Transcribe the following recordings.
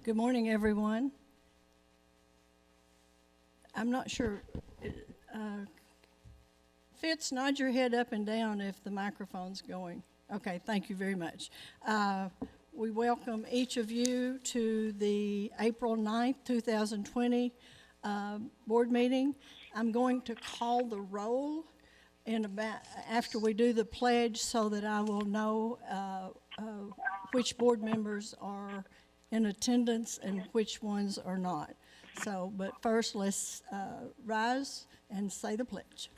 Good morning, everyone. I'm not sure. Fitz, nod your head up and down if the microphone's going. Okay, thank you very much. We welcome each of you to the April 9th, 2020 board meeting. I'm going to call the roll after we do the pledge so that I will know which board members are in attendance and which ones are not. So, but first let's rise and say the pledge.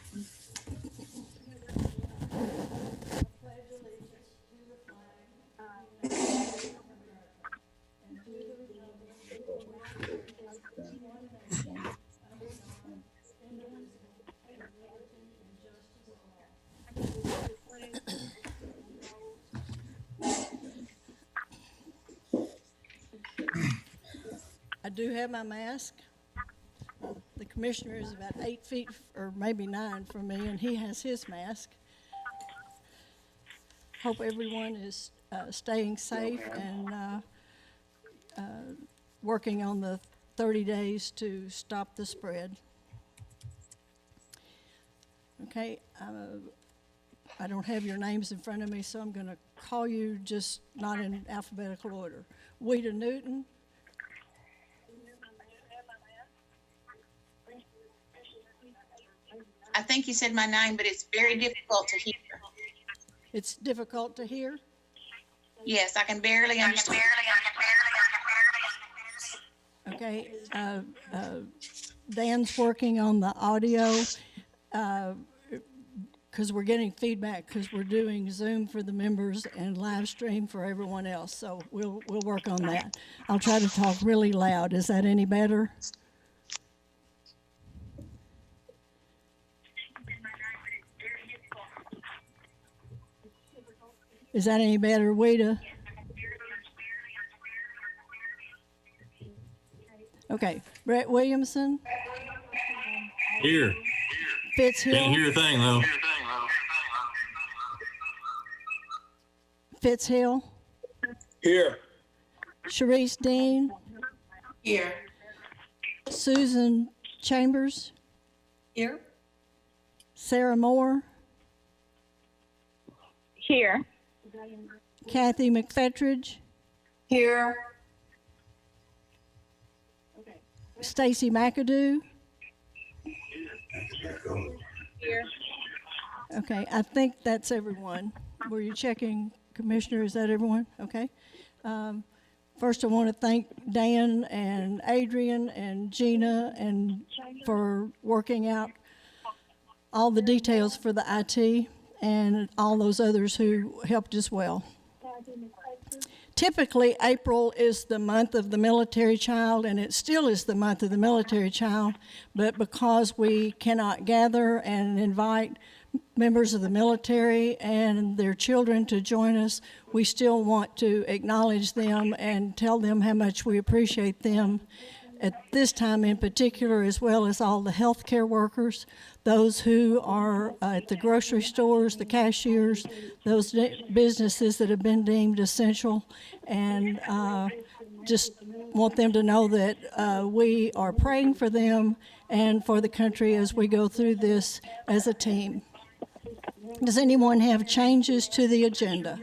I do have my mask. The commissioner is about 8 feet, or maybe 9 from me, and he has his mask. Hope everyone is staying safe and working on the 30 days to stop the spread. Okay, I don't have your names in front of me, so I'm going to call you just not in alphabetical order. Weta Newton. I think you said my name, but it's very difficult to hear. It's difficult to hear? Yes, I can barely understand. Okay, Dan's working on the audio because we're getting feedback because we're doing Zoom for the members and live stream for everyone else. So we'll work on that. I'll try to talk really loud. Is that any better? Is that any better, Weta? Okay, Brett Williamson. Here. Fitz Hill. Can't hear a thing though. Fitz Hill. Here. Sharice Dean. Here. Susan Chambers. Here. Sarah Moore. Here. Kathy McFetridge. Here. Stacy McAdoo. Here. Okay, I think that's everyone. Were you checking, Commissioner? Is that everyone? Okay. First, I want to thank Dan and Adrian and Gina and for working out all the details for the IT and all those others who helped as well. Typically, April is the month of the military child, and it still is the month of the military child, but because we cannot gather and invite members of the military and their children to join us, we still want to acknowledge them and tell them how much we appreciate them at this time in particular, as well as all the healthcare workers, those who are at the grocery stores, the cashiers, those businesses that have been deemed essential, and just want them to know that we are praying for them and for the country as we go through this as a team. Does anyone have changes to the agenda?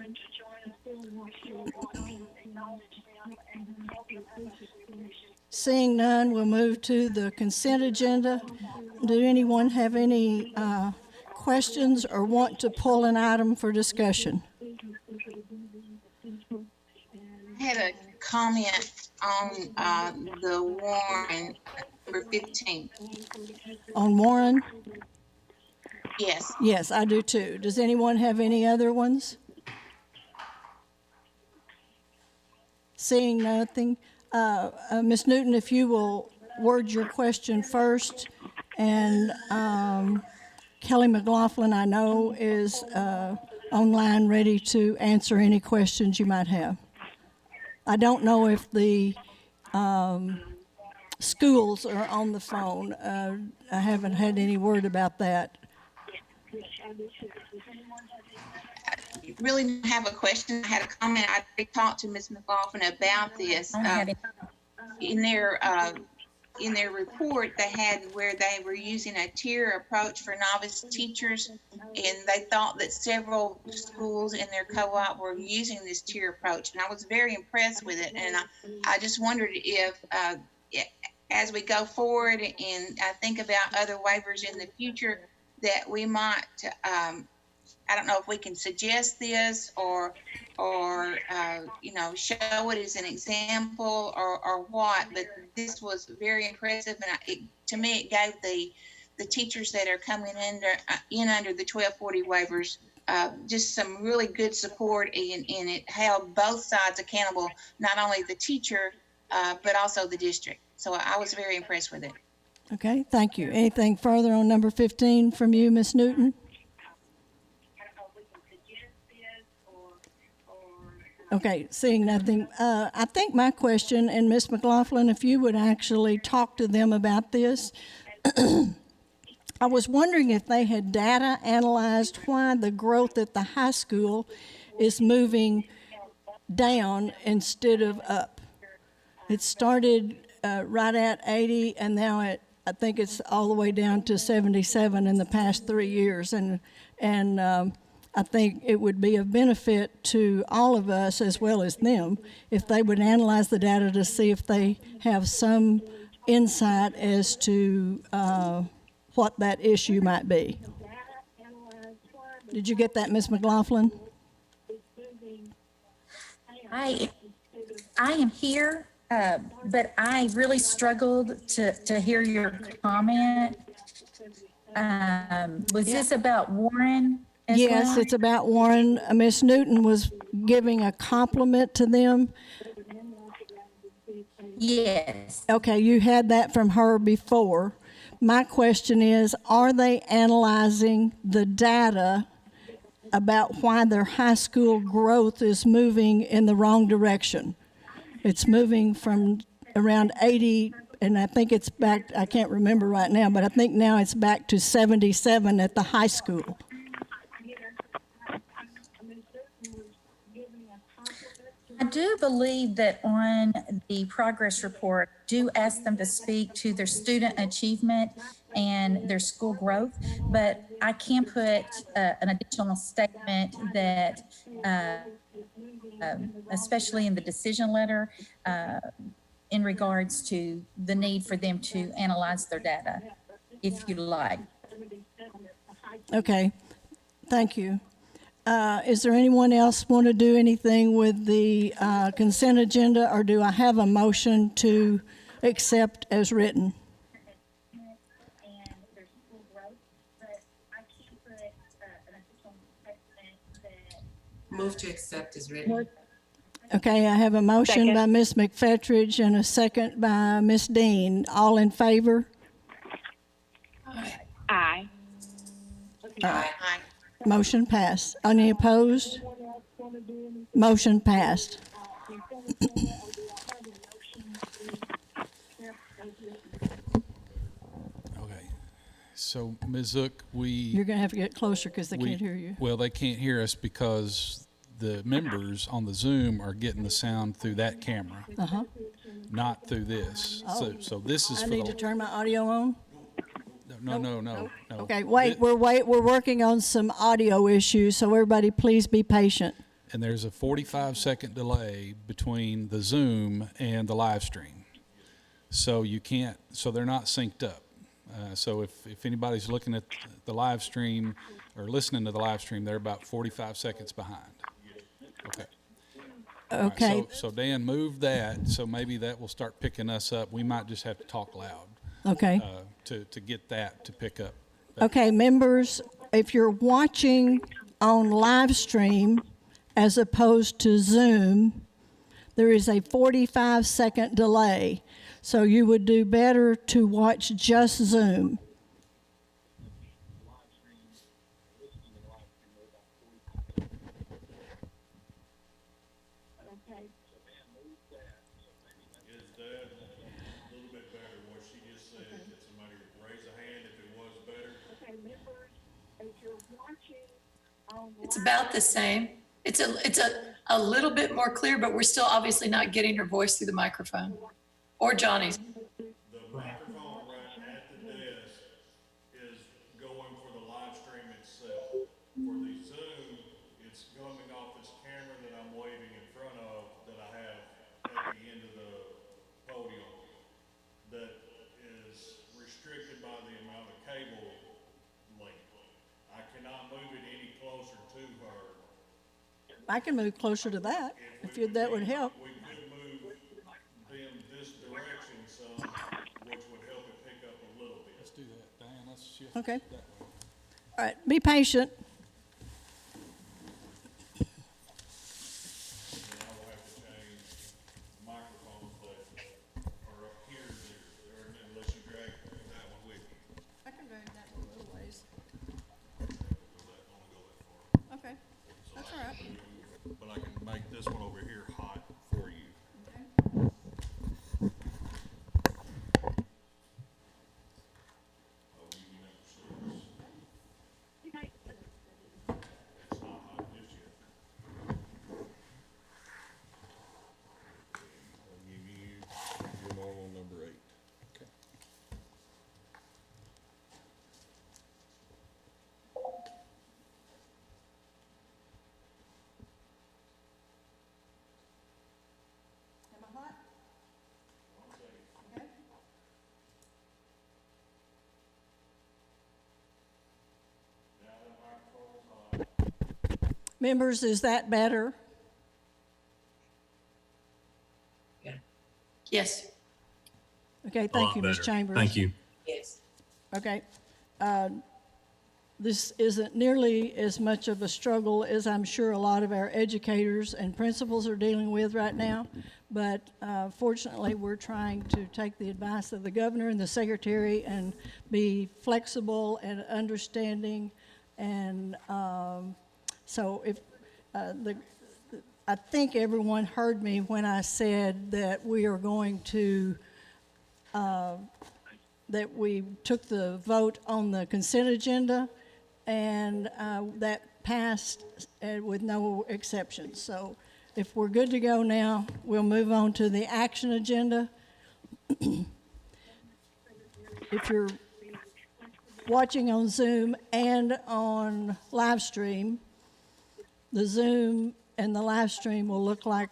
Seeing none, we'll move to the consent agenda. Do anyone have any questions or want to pull an item for discussion? I had a comment on the Warren, number 15. On Warren? Yes. Yes, I do too. Does anyone have any other ones? Seeing nothing. Ms. Newton, if you will word your question first, and Kelly McLaughlin, I know, is online ready to answer any questions you might have. I don't know if the schools are on the phone. I haven't had any word about that. I really didn't have a question. I had a comment. I talked to Ms. McLaughlin about this. in their report, they had where they were using a tier approach for novice teachers, and they thought that several schools in their co-op were using this tier approach, and I was very impressed with it. And I just wondered if, as we go forward and I think about other waivers in the future, that we might, I don't know if we can suggest this or show it as an example or what, but this was very impressive. And to me, it gave the teachers that are coming under the 1240 waivers just some really good support, and it held both sides accountable, not only the teacher, but also the district. So I was very impressed with it. Okay, thank you. Anything further on number 15 from you, Ms. Newton? Okay, seeing nothing. I think my question, and Ms. McLaughlin, if you would actually talk to them about this, I was wondering if they had data analyzed why the growth at the high school is moving down instead of up. It started right at 80, and now I think it's all the way down to 77 in the past 3 years, and I think it would be of benefit to all of us as well as them if they would analyze the data to see if they have some insight as to what that issue might be. Did you get that, Ms. McLaughlin? I am here, but I really struggled to hear your comment. Was this about Warren? Yes, well? it's about Warren. Ms. Newton was giving a compliment to them. Yes. Okay, you had that from her before. My question is, are they analyzing the data about why their high school growth is moving in the wrong direction? It's moving from around 80, and I think it's back, I can't remember right now, but I think now it's back to 77 at the high school. I do believe that on the progress report, do ask them to speak to their student achievement and their school growth, but I can put an additional statement that, especially in the decision letter, in regards to the need for them to analyze their data, if you like. Okay, thank you. Is there anyone else want to do anything with the consent agenda, or do I have a motion to accept as written? Move to accept as written. Okay, I have a motion Second. by Ms. McFetridge and a second by Ms. Dean. All in favor? Aye. Aye. Motion passed. Any opposed? Motion passed. Okay, so Ms. Zook, You're going to have to get closer because they we- can't hear you. Well, they can't hear us because the members on the Zoom are getting the sound through that camera, Uh-huh. not through this. So this is I for need to the, turn my audio on? no. Okay, wait, Thi- we're working on some audio issues, so everybody please be patient. And there's a 45-second delay between the Zoom and the live stream. So you can't, so they're not synced up. So if anybody's looking at the live stream or listening to the live stream, they're about 45 seconds behind. Okay. All right, Okay, so Dan, move that, so maybe that will start picking us up. We might just have to talk loud okay. to get that to pick up. Okay, members, if you're watching on live stream as opposed to Zoom, there is a 45-second delay. So you would do better to watch just Zoom. Is that a little bit better, what she just said? Could somebody raise a hand if it was better? It's about the same. It's a little bit more clear, but we're still obviously not getting her voice through the microphone Or Johnny's. The microphone right at the desk is going for the live stream itself. For the Zoom, it's coming off this camera that I'm waving in front of that I have at the end of the podium that is restricted by the amount of cable length. I cannot move it any closer to her. I can move closer to that, that would help. We could move them this direction some, which would help it pick up a little bit. Let's do that, Diane, let's shift Okay. that way. All right, be patient. And then I will have to change microphones that are up here to there, or unless you drag that one with you. I can drag that one a little ways. Only go that far. Okay, that's all right. But I can make this one over here hot for you. I'll give you number 6. It's not hot just yet. I'll give you your normal number 8. Okay. Am I hot? Okay. Now the microphone's hot. Members, is that better? Yes. Okay, A thank lot you, Ms. better. Chambers. Thank you. Yes. Okay. This isn't nearly as much of a struggle as I'm sure a lot of our educators and principals are dealing with right now. But fortunately, we're trying to take the advice of the governor and the secretary and be flexible and understanding. And so if I think everyone heard me when I said that we are going to that we took the vote on the consent agenda, and that passed with no exceptions. So if we're good to go now, we'll move on to the action agenda. If you're watching on Zoom and on live stream, the Zoom and the live stream will look like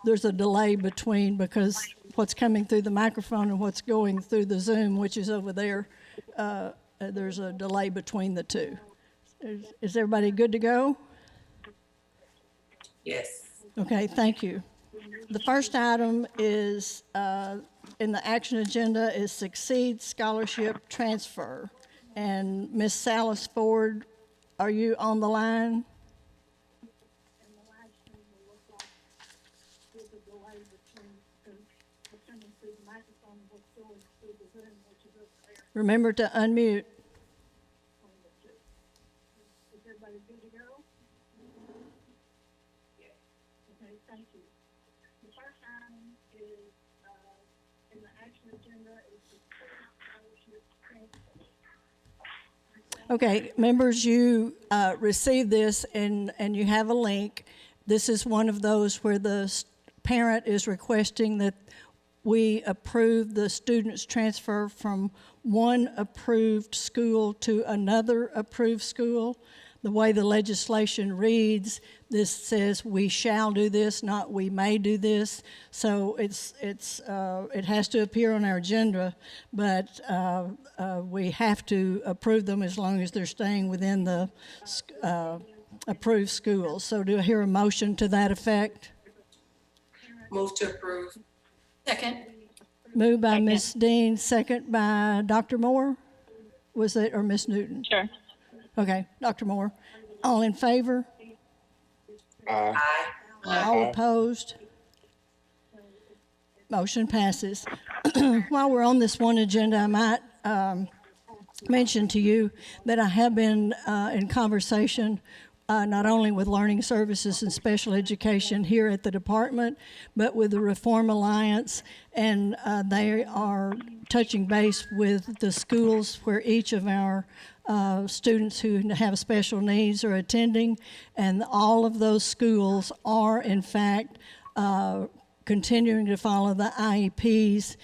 there's a delay between, because what's coming through the microphone and what's going through the Zoom, which is over there, there's a delay between the two. Is everybody good to go? Yes. Okay, thank you. The first item is, in the action agenda, is Succeed Scholarship Transfer. And Ms. Salas Ford, are you on the line? Remember to unmute. Is everybody good to go? Okay, thank you. The first item is, in the action agenda is the scholarship transfer. Okay, members, you received this and you have a link. This is one of those where the parent is requesting that we approve the student's transfer from one approved school to another approved school. The way the legislation reads, this says we shall do this, not we may do this. So it has to appear on our agenda, but we have to approve them as long as they're staying within the approved schools. So do I hear a motion to that effect? Move to approve. Second. Moved by Ms. Dean, second by Dr. Moore? Was it, or Ms. Newton? Sure. Okay, Dr. Moore. All in favor? Aye. All opposed? Motion passes. While we're on this one agenda, I might mention to you that I have been in conversation not only with Learning Services and Special Education here at the department, but with the Reform Alliance, and they are touching base with the schools where each of our students who have special needs are attending, and all of those schools are, in fact, continuing to follow the IEPs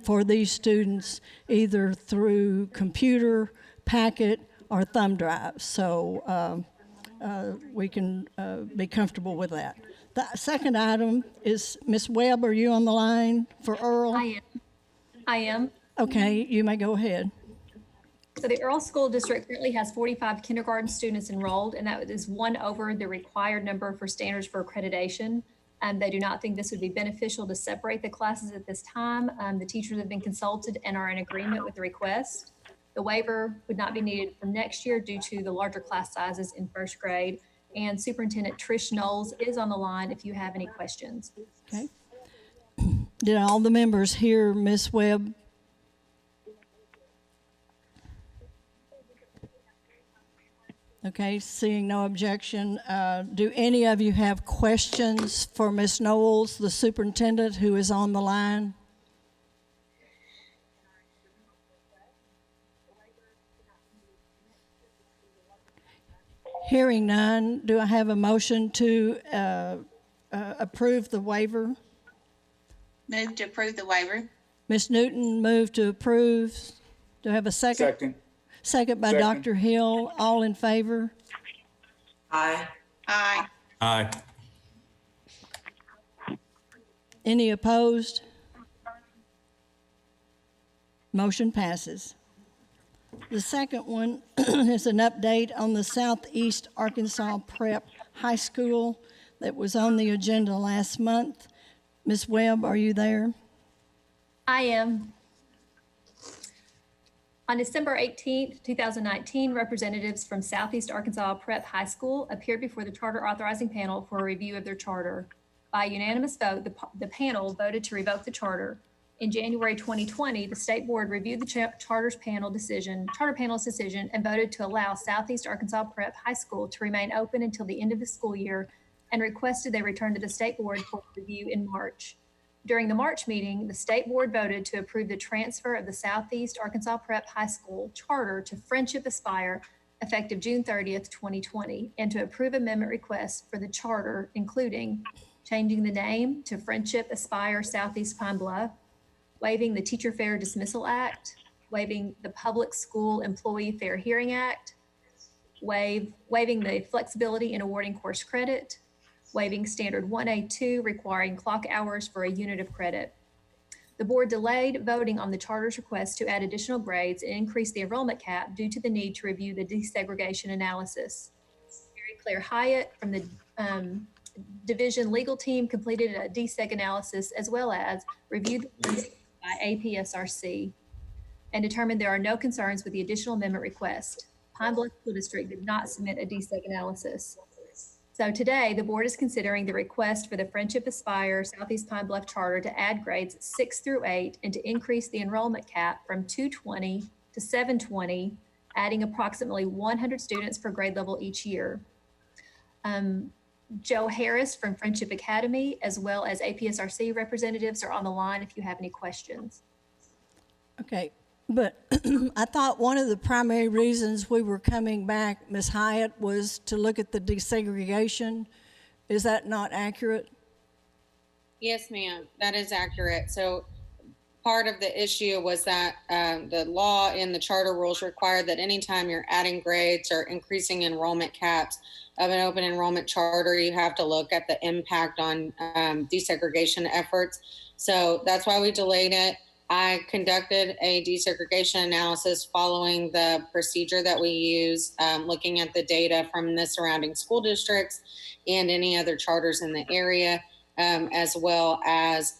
for these students, either through computer, packet, or thumb drive. So we can be comfortable with that. The second item is, Ms. Webb, are you on the line for Earl? I am. Okay, you may go ahead. So the Earl School District currently has 45 kindergarten students enrolled, and that is one over the required number for standards for accreditation. They do not think this would be beneficial to separate the classes at this time. The teachers have been consulted and are in agreement with the request. The waiver would not be needed for next year due to the larger class sizes in first grade. And Superintendent Trish Knowles is on the line if you have any questions. Okay. Did all the members hear Ms. Webb? Okay, seeing no objection, do any of you have questions for Ms. Knowles, the superintendent who is on the line? Hearing none, do I have a motion to approve the waiver? Move to approve the waiver. Ms. Newton moved to approve. Do I have a second? Second. Second by Second. Dr. Hill. All in favor? Aye. Aye. Aye. Any opposed? Motion passes. The second one is an update on the Southeast Arkansas Prep High School that was on the agenda last month. Ms. Webb, are you there? I am. On December 18th, 2019, representatives from Southeast Arkansas Prep High School appeared before the charter authorizing panel for a review of their charter. By unanimous vote, the panel voted to revoke the charter. In January 2020, the state board reviewed the charter panel's decision and voted to allow Southeast Arkansas Prep High School to remain open until the end of the school year and requested they return to the state board for review in March. During the March meeting, the state board voted to approve the transfer of the Southeast Arkansas Prep High School charter to Friendship Aspire effective June 30th, 2020, and to approve amendment requests for the charter, including changing the name to Friendship Aspire Southeast Pine Bluff, waiving the Teacher Fair Dismissal Act, waiving the Public School Employee Fair Hearing Act, waiving the flexibility in awarding course credit, waiving Standard 1A2 requiring clock hours for a unit of credit. The board delayed voting on the charter's request to add additional grades and increase the enrollment cap due to the need to review the desegregation analysis. Mary Claire Hyatt from the division legal team completed a deseg analysis as well as reviewed the plans by APSRC and determined there are no concerns with the additional amendment request. Pine Bluff School District did not submit a deseg analysis. So today, the board is considering the request for the Friendship Aspire Southeast Pine Bluff Charter to add grades 6 through 8 and to increase the enrollment cap from 220 to 720, adding approximately 100 students per grade level each year. Joe Harris from Friendship Academy, as well as APSRC representatives, are on the line if you have any questions. Okay, but I thought one of the primary reasons we were coming back, Ms. Hyatt, was to look at the desegregation. Is that not accurate? Yes, ma'am, that is accurate. So part of the issue was that the law and the charter rules require that anytime you're adding grades or increasing enrollment caps of an open enrollment charter, you have to look at the impact on desegregation efforts. So that's why we delayed it. I conducted a desegregation analysis following the procedure that we use, looking at the data from the surrounding school districts and any other charters in the area, as well as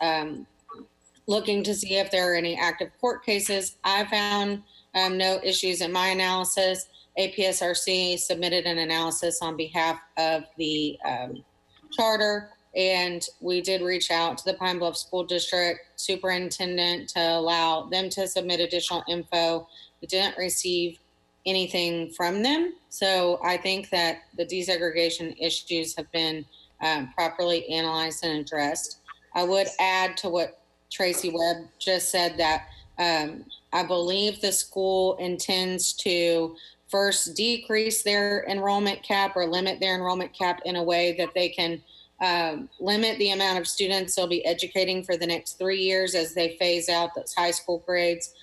looking to see if there are any active court cases. I found no issues in my analysis. APSRC submitted an analysis on behalf of the charter, and we did reach out to the Pine Bluff School District superintendent to allow them to submit additional info. We didn't receive anything from them. So I think that the desegregation issues have been properly analyzed and addressed. I would add to what Tracy Webb just said that I believe the school intends to first decrease their enrollment cap or limit their enrollment cap in a way that they can limit the amount of students they'll be educating for the next 3 years as they phase out those high school grades.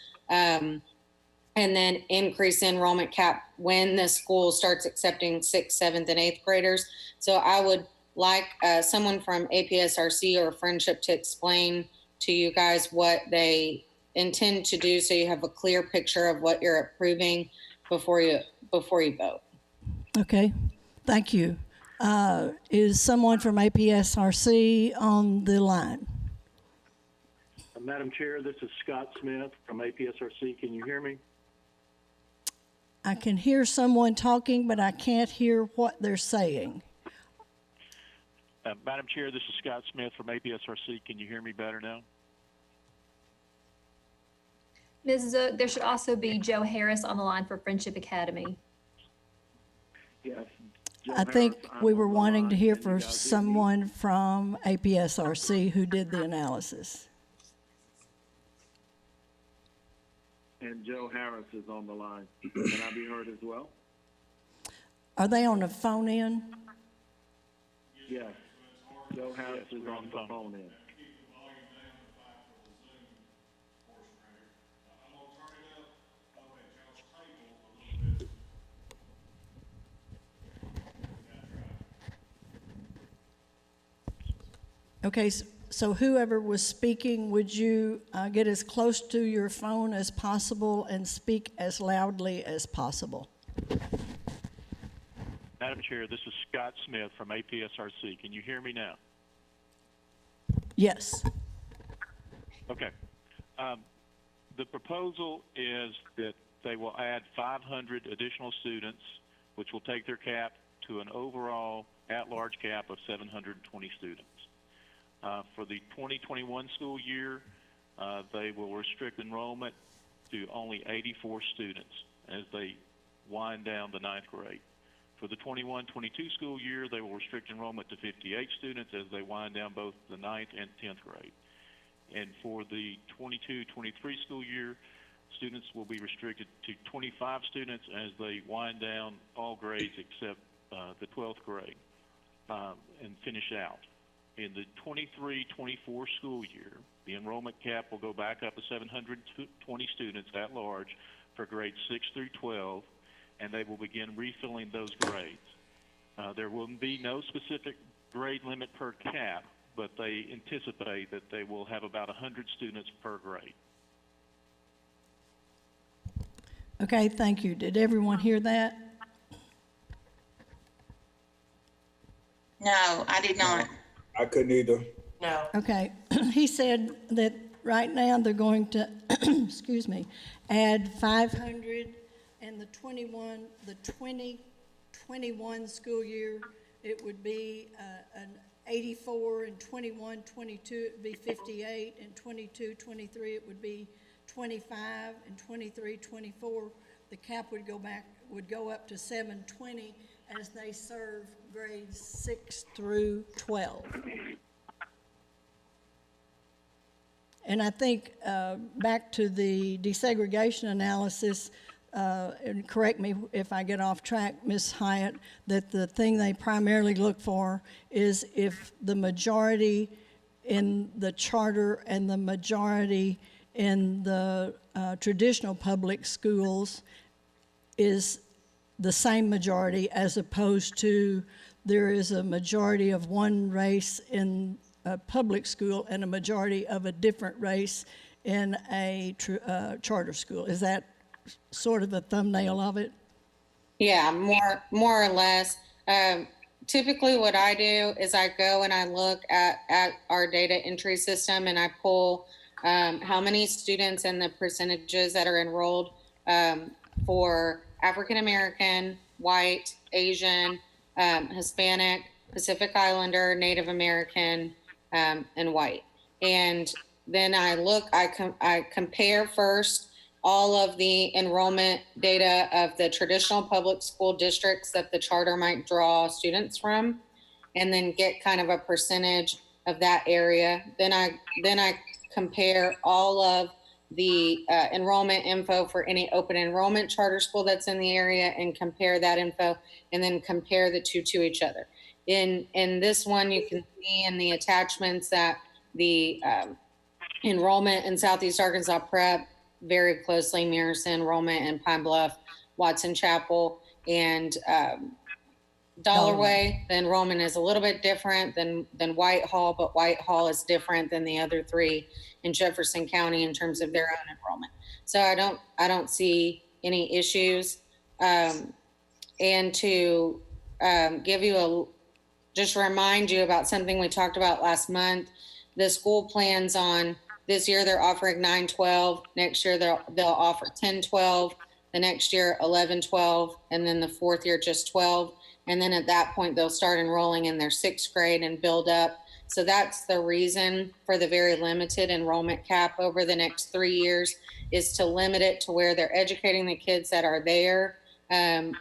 And then increase the enrollment cap when the school starts accepting 6th, 7th, and 8th graders. So I would like someone from APSRC or Friendship to explain to you guys what they intend to do, so you have a clear picture of what you're approving before you vote. Okay, thank you. Is someone from APSRC on the line? Madam Chair, this is Scott Smith from APSRC. Can you hear me? I can hear someone talking, but I can't hear what they're saying. Madam Chair, this is Scott Smith from APSRC. Can you hear me better now? Ms. Zook, there should also be Joe Harris on the line for Friendship Academy. Yes. I think we were wanting to hear from someone from APSRC who did the analysis. And Joe Harris is on the line. Can I be heard as well? Are they on the phone in? Yes. Joe Harris is on the phone in. Okay, so whoever was speaking, would you get as close to your phone as possible and speak as loudly as possible? Madam Chair, this is Scott Smith from APSRC. Can you hear me now? Yes. Okay. The proposal is that they will add 500 additional students, which will take their cap to an overall at-large cap of 720 students. For the 2021 school year, they will restrict enrollment to only 84 students as they wind down the 9th grade. For the 21-22 school year, they will restrict enrollment to 58 students as they wind down both the 9th and 10th grade. And for the 22-23 school year, students will be restricted to 25 students as they wind down all grades except the 12th grade and finish out. In the 23-24 school year, the enrollment cap will go back up to 720 students at large for grades 6 through 12, and they will begin refilling those grades. There will be no specific grade limit per cap, but they anticipate that they will have about 100 students per grade. Okay, thank you. Did everyone hear that? No, I did not. I couldn't either. No. Okay, he said that right now they're going to, excuse me, add 500 and the 2021 school year, it would be an 84, and 21, 22, it would be 58, and 22, 23, it would be 25, and 23, 24, the cap would go up to 720 as they serve grades 6 through 12. And I think back to the desegregation analysis, and correct me if I get off track, Ms. Hyatt, that the thing they primarily look for is if the majority in the charter and the majority in the traditional public schools is the same majority, as opposed to there is a majority of one race in a public school and a majority of a different race in a charter school. Is that sort of a thumbnail of it? Yeah, more or less. Typically what I do is I go and I look at our data entry system and I pull how many students and the percentages that are enrolled for African American, white, Asian, Hispanic, Pacific Islander, Native American, and white. And then I compare first all of the enrollment data of the traditional public school districts that the charter might draw students from, and then get kind of a percentage of that area. Then I compare all of the enrollment info for any open enrollment charter school that's in the area and compare that info, and then compare the two to each other. In this one, you can see in the attachments that the enrollment in Southeast Arkansas Prep very closely mirrors the enrollment in Pine Bluff, Watson Chapel, and Dollarway. The enrollment is a little bit different than Whitehall, but Whitehall is different than the other three in Jefferson County in terms of their own enrollment. So I don't see any issues. And to give you just remind you about something we talked about last month, the school plans on this year, they're offering 9-12. Next year, they'll offer 10-12. The next year, 11-12. And then the fourth year, just 12. And then at that point, they'll start enrolling in their sixth grade and build up. So that's the reason for the very limited enrollment cap over the next 3 years, is to limit it to where they're educating the kids that are there, and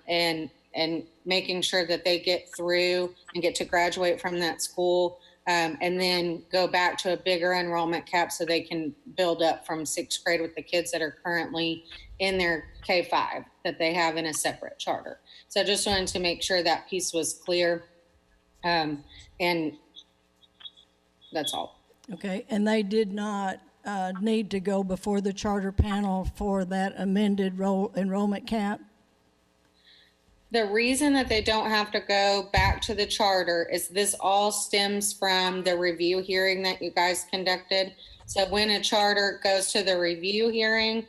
making sure that they get through and get to graduate from that school, and then go back to a bigger enrollment cap so they can build up from sixth grade with the kids that are currently in their K-5 that they have in a separate charter. So I just wanted to make sure that piece was clear. And that's all. Okay, and they did not need to go before the charter panel for that amended enrollment cap? The reason that they don't have to go back to the charter is this all stems from the review hearing that you guys conducted. So when a charter goes to the review hearing,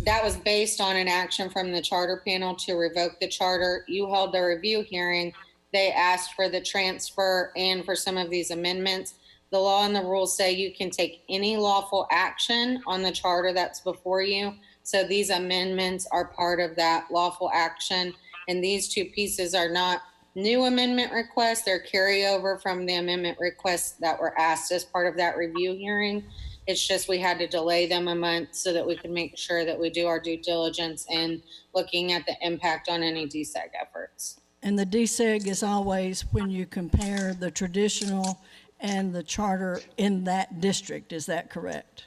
that was based on an action from the charter panel to revoke the charter. You held the review hearing. They asked for the transfer and for some of these amendments. The law and the rules say you can take any lawful action on the charter that's before you. So these amendments are part of that lawful action. And these two pieces are not new amendment requests. They're carryover from the amendment requests that were asked as part of that review hearing. It's just we had to delay them a month so that we could make sure that we do our due diligence in looking at the impact on any DSEG efforts. And the DSEG is always when you compare the traditional and the charter in that district, is that correct?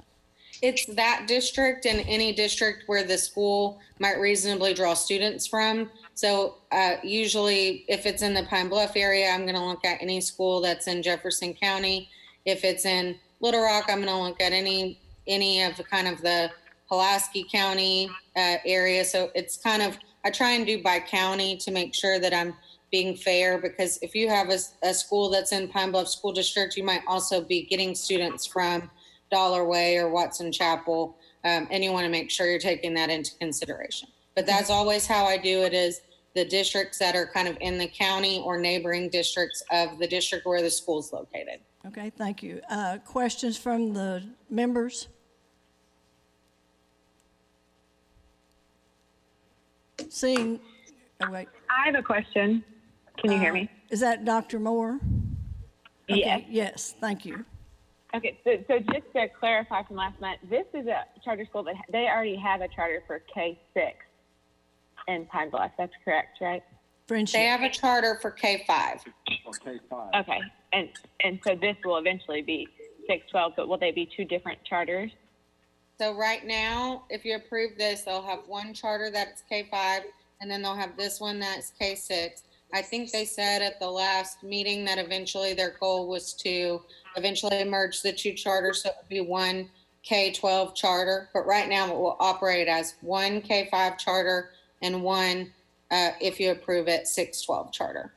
It's that district and any district where the school might reasonably draw students from. So usually if it's in the Pine Bluff area, I'm gonna look at any school that's in Jefferson County. If it's in Little Rock, I'm gonna look at any of the kind of the Pulaski County area. So it's kind of, I try and do by county to make sure that I'm being fair, because if you have a school that's in Pine Bluff School District, you might also be getting students from Dollarway or Watson Chapel, and you want to make sure you're taking that into consideration. But that's always how I do it, is the districts that are kind of in the county or neighboring districts of the district where the school's located. Okay, thank you. Questions from the members? Seeing, oh wait. I have a question. Can you hear me? Is that Dr. Moore? Okay, Yes. yes, thank you. Okay, so just to clarify from last month, this is a charter school that they already have a charter for K-6 in Pine Bluff. That's correct, right? Friendship. They have a charter for K-5. Okay, and so this will eventually be 6-12, but will they be two different charters? So right now, if you approve this, they'll have one charter that's K-5, and then they'll have this one that's K-6. I think they said at the last meeting that eventually their goal was to eventually merge the two charters, so it would be one K-12 charter. But right now, it will operate as one K-5 charter and one, if you approve it, 6-12 charter.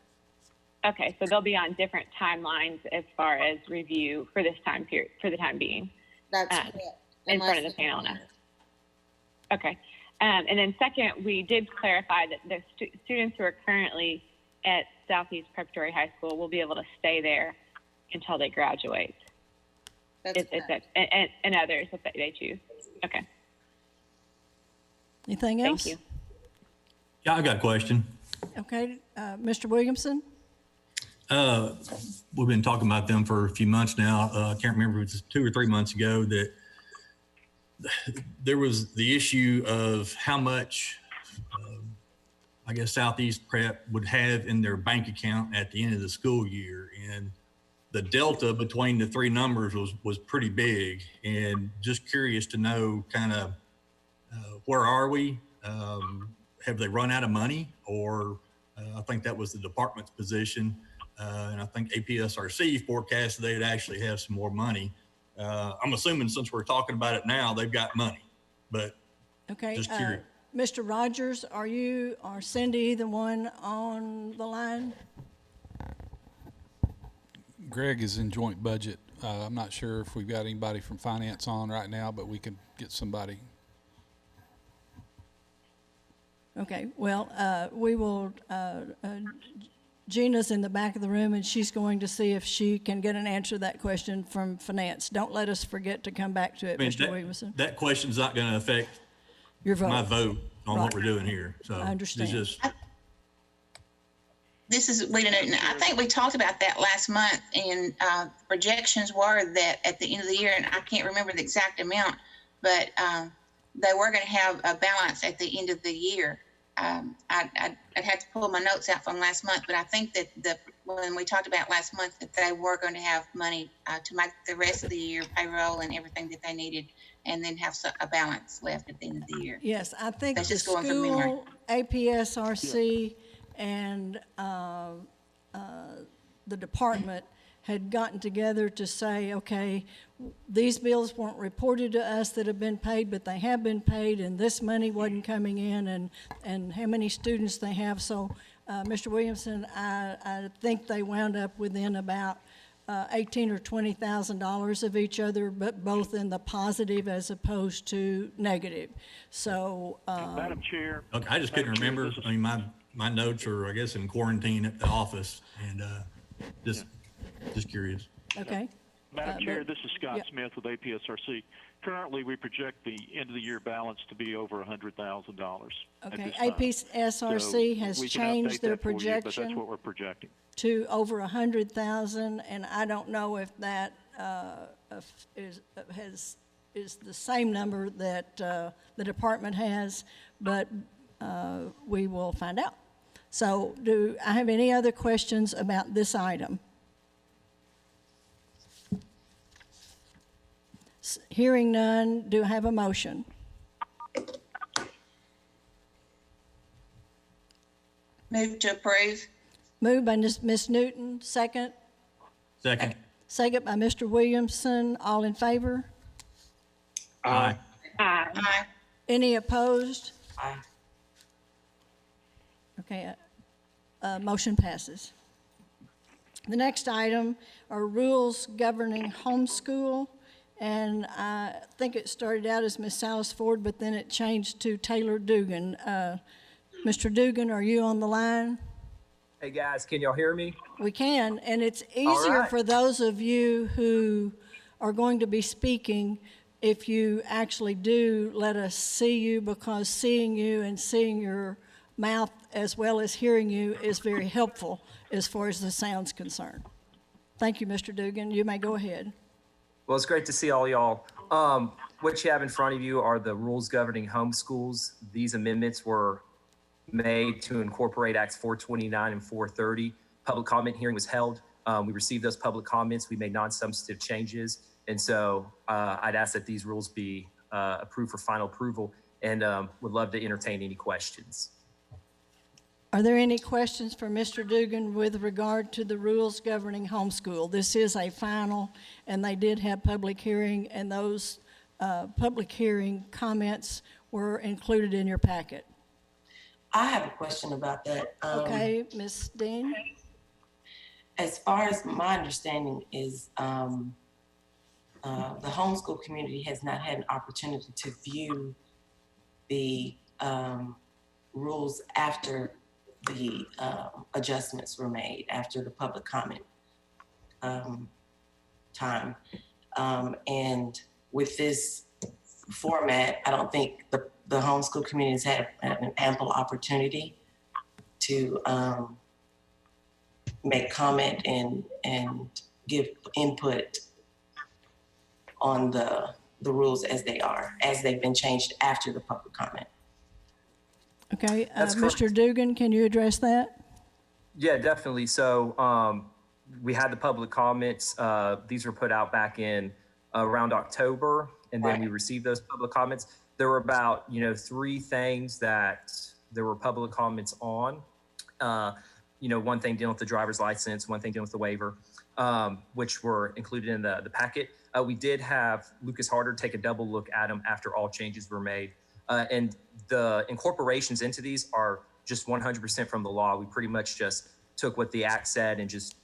Okay, so they'll be on different timelines as far as review for this time period, for the time being. That's correct. In front of the panel now. Okay. And then second, we did clarify that the students who are currently at Southeast Preparatory High School will be able to stay there until they graduate. That's correct. And others if they choose. Okay. Anything else? Thank you. Yeah, I got a question. Okay, Mr. Williamson? We've been talking about them for a few months now. I can't remember if it was 2 or 3 months ago that there was the issue of how much, I guess, Southeast Prep would have in their bank account at the end of the school year. And the delta between the three numbers was pretty big. And just curious to know kind of where are we? Have they run out of money? Or I think that was the department's position. And I think APSRC forecasted they'd actually have some more money. I'm assuming since we're talking about it now, they've got money, but Okay, just curious. Mr. Rogers, are you or Cindy the one on the line? Greg is in joint budget. I'm not sure if we've got anybody from finance on right now, but we can get somebody. Okay, well, we will, Gina's in the back of the room, and she's going to see if she can get an answer to that question from finance. Don't let us forget to come back to it, Mr. Williamson. That question's not going to affect Your vote. my vote on what Right. we're doing here. So I understand. it's just, This is Lena Newton. I think we talked about that last month, and projections were that at the end of the year, and I can't remember the exact amount, but they were going to have a balance at the end of the year. I'd have to pull my notes out from last month, but I think that when we talked about last month, that they were going to have money to make the rest of the year payroll and everything that they needed, and then have a balance left at the end of the year. Yes, I think That's the just going from memory. school, APSRC, and the department had gotten together to say, okay, these bills weren't reported to us that have been paid, but they have been paid, and this money wasn't coming in, and how many students they have. So, Mr. Williamson, I think they wound up within about $18,000 or $20,000 of each other, but both in the positive as opposed to negative. So, Madam Chair. okay, I just couldn't remember. I mean, my notes are, I guess, in quarantine at the office, and just curious. okay. Madam Chair, this is Scott yeah. Smith with APSRC. Currently, we project the end of the year balance to be over $100,000. Okay, APSRC has changed their But that's projection what we're projecting. to over 100,000, and I don't know if that is the same number that the department has, but we will find out. So, do I have any other questions about this item? Hearing none, do I have a motion? Move to approve. Moved by Ms. Newton, second. Second. Second by Mr. Williamson. All in favor? Aye. Aye. Any opposed? Aye. Okay, motion passes. The next item are rules governing homeschool, and I think it started out as Ms. Salas Ford, but then it changed to Taylor Dugan. Mr. Dugan, are you on the line? Hey guys, can y'all hear me? We can, and it's easier right. for those of you who are going to be speaking if you actually do let us see you, because seeing you and seeing your mouth as well as hearing you is very helpful as far as the sound's concerned. Thank you, Mr. Dugan. You may go ahead. Well, it's great to see all y'all. What you have in front of you are the rules governing homeschools. These amendments were made to incorporate Acts 429 and 430. Public comment hearing was held. We received those public comments. We made non-substantive changes. And so I'd ask that these rules be approved for final approval, and would love to entertain any questions. Are there any questions for Mr. Dugan with regard to the rules governing homeschool? This is a final, and they did have public hearing, and those public hearing comments were included in your packet. I have a question about that. Okay, Ms. Dean? As far as my understanding is, the homeschool community has not had an opportunity to view the rules after the adjustments were made, after the public comment time. And with this format, I don't think the homeschool community has had an ample opportunity to make comment and give input on the rules as they've been changed after the public comment. Okay, That's correct. Mr. Dugan, can you address that? Yeah, definitely. So we had the public comments. These were put out back in around October, and then we received those public comments. There were about, 3 things that there were public comments on. one thing dealing with the driver's license, one thing dealing with the waiver, which were included in the packet. We did have Lucas Harder take a double look at them after all changes were made. And the incorporations into these are just 100% from the law. We pretty much just took what the act said and just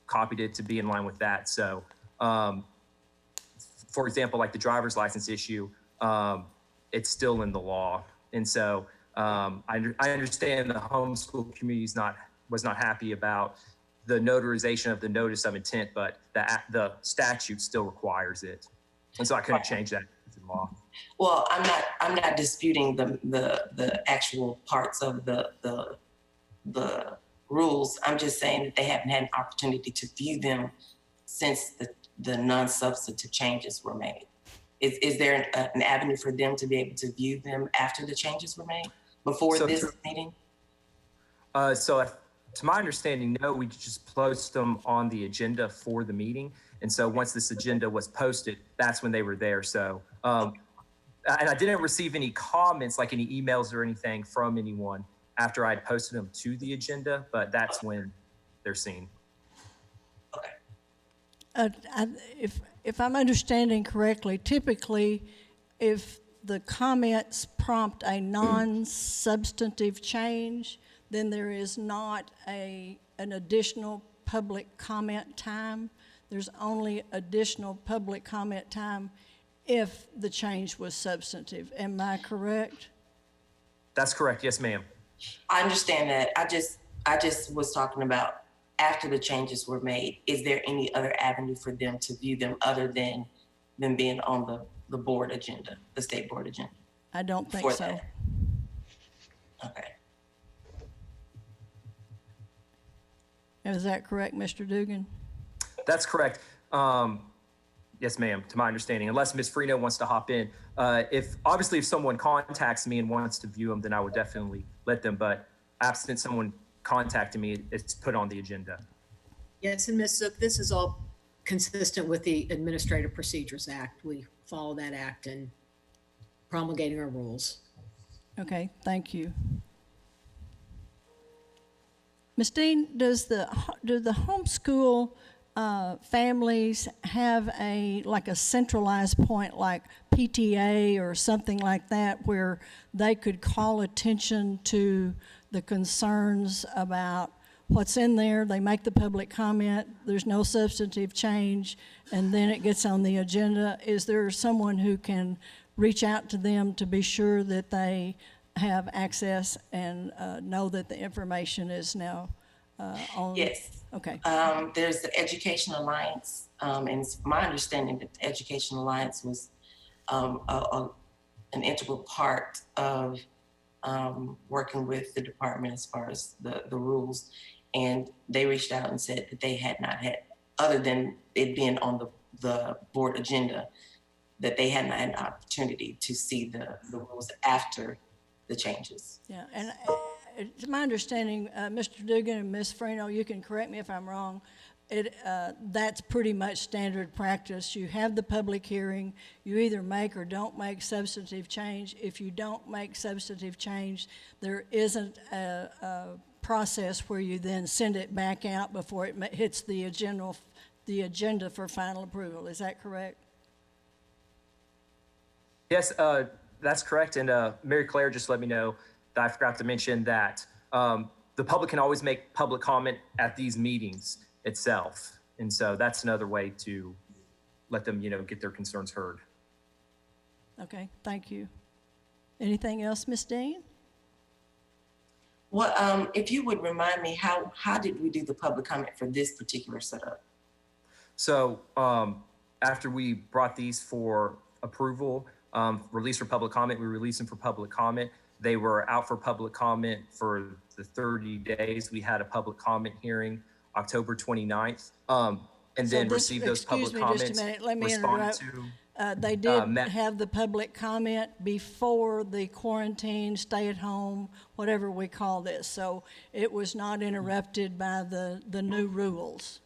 copied it to be in line with that. So, for example, like the driver's license issue, it's still in the law. And so I understand the homeschool community was not happy about the notarization of the notice of intent, but the statute still requires it. And so I couldn't change that to law. Well, I'm not disputing the actual parts of the rules. I'm just saying that they haven't had an opportunity to view them since the non-substantive changes were made. Is there an avenue for them to be able to view them after the changes were made, before this meeting? So to my understanding, no, we just post them on the agenda for the meeting. And so once this agenda was posted, that's when they were there. So, and I didn't receive any comments, like any emails or anything from anyone after I had posted them to the agenda, but that's when they're seen. If I'm understanding correctly, typically, if the comments prompt a non-substantive change, then there is not an additional public comment time. There's only additional public comment time if the change was substantive. Am I correct? That's correct. Yes, ma'am. I understand that. I just was talking about after the changes were made. Is there any other avenue for them to view them other than them being on the board agenda, the state board agenda? I don't think so. That? Okay. Is that correct, Mr. Dugan? That's correct. Yes, ma'am, to my understanding, unless Ms. Freno wants to hop in. If someone contacts me and wants to view them, then I would definitely let them. But absent someone contacting me, it's put on the agenda. Yes, and Ms. Zook, this is all consistent with the Administrative Procedures Act. We follow that act in promulgating our rules. Okay, thank you. Ms. Dean, do the homeschool families have a centralized point like PTA or something like that where they could call attention to the concerns about what's in there? They make the public comment, there's no substantive change, and then it gets on the agenda. Is there someone who can reach out to them to be sure that they have access and know that the information is now on? Yes. Okay. There's the Education Alliance, and it's my understanding that the Education Alliance was an integral part of working with the department as far as the rules. And they reached out and said that they had not had, other than it being on the board agenda, that they had not had an opportunity to see the rules after the changes. Yeah, and it's my understanding, Mr. Dugan and Ms. Freno, you can correct me if I'm wrong, that's pretty much standard practice. You have the public hearing, you either make or don't make substantive change. If you don't make substantive change, there isn't a process where you then send it back out before it hits the agenda for final approval. Is that correct? Yes, that's correct. And Mary Claire just let me know that I forgot to mention that the public can always make public comment at these meetings itself. And so that's another way to let them, get their concerns heard. Okay, thank you. Anything else, Ms. Dean? Well, if you would remind me, how did we do the public comment for this particular setup? So after we brought these for approval, released for public comment, we released them for public comment. They were out for public comment for the 30 days. We had a public comment hearing October 29th, and then received those public comments. Excuse me just a minute, let me interrupt. They did have the public comment before the quarantine, stay at home, whatever we call this. So it was not interrupted by the new rules.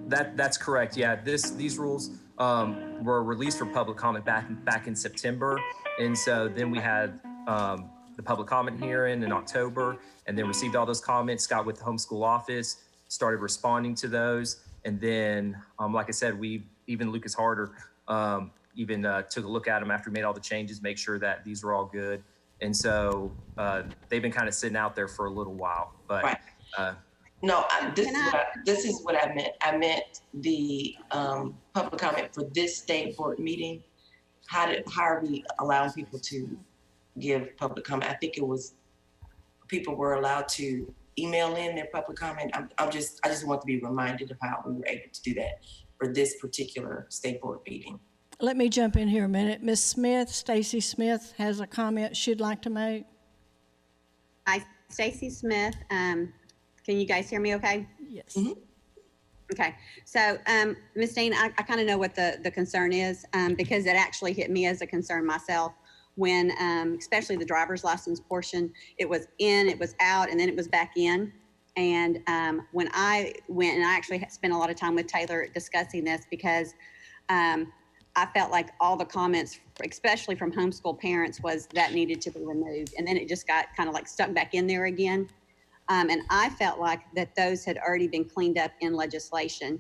That's correct. Yeah, these rules were released for public comment back in September, and so then we had the public comment hearing in October, and then received all those comments, got with the homeschool office, started responding to those. And then, like I said, even Lucas Harder, took a look at them after we made all the changes, make sure that these were all good. And so they've been kind of sitting out there for a little while, but. Right. No, this is what I meant. I meant the public comment for this state board meeting. How are we allowing people to give public comment? I think it was people were allowed to email in their public comment. I just want to be reminded of how we were able to do that for this particular state board meeting. Let me jump in here a minute. Ms. Smith, Stacy Smith, has a comment she'd like to make. Hi, Stacy Smith. Can you guys hear me okay? Yes. Mm-hmm. Okay. So, Ms. Dean, I kind of know what the concern is because it actually hit me as a concern myself when, especially the driver's license portion, it was in, it was out, and then it was back in. And when I went, and I actually spent a lot of time with Taylor discussing this because I felt like all the comments, especially from homeschool parents, was that needed to be removed. And then it just got kind of like stuck back in there again. And I felt like that those had already been cleaned up in legislation.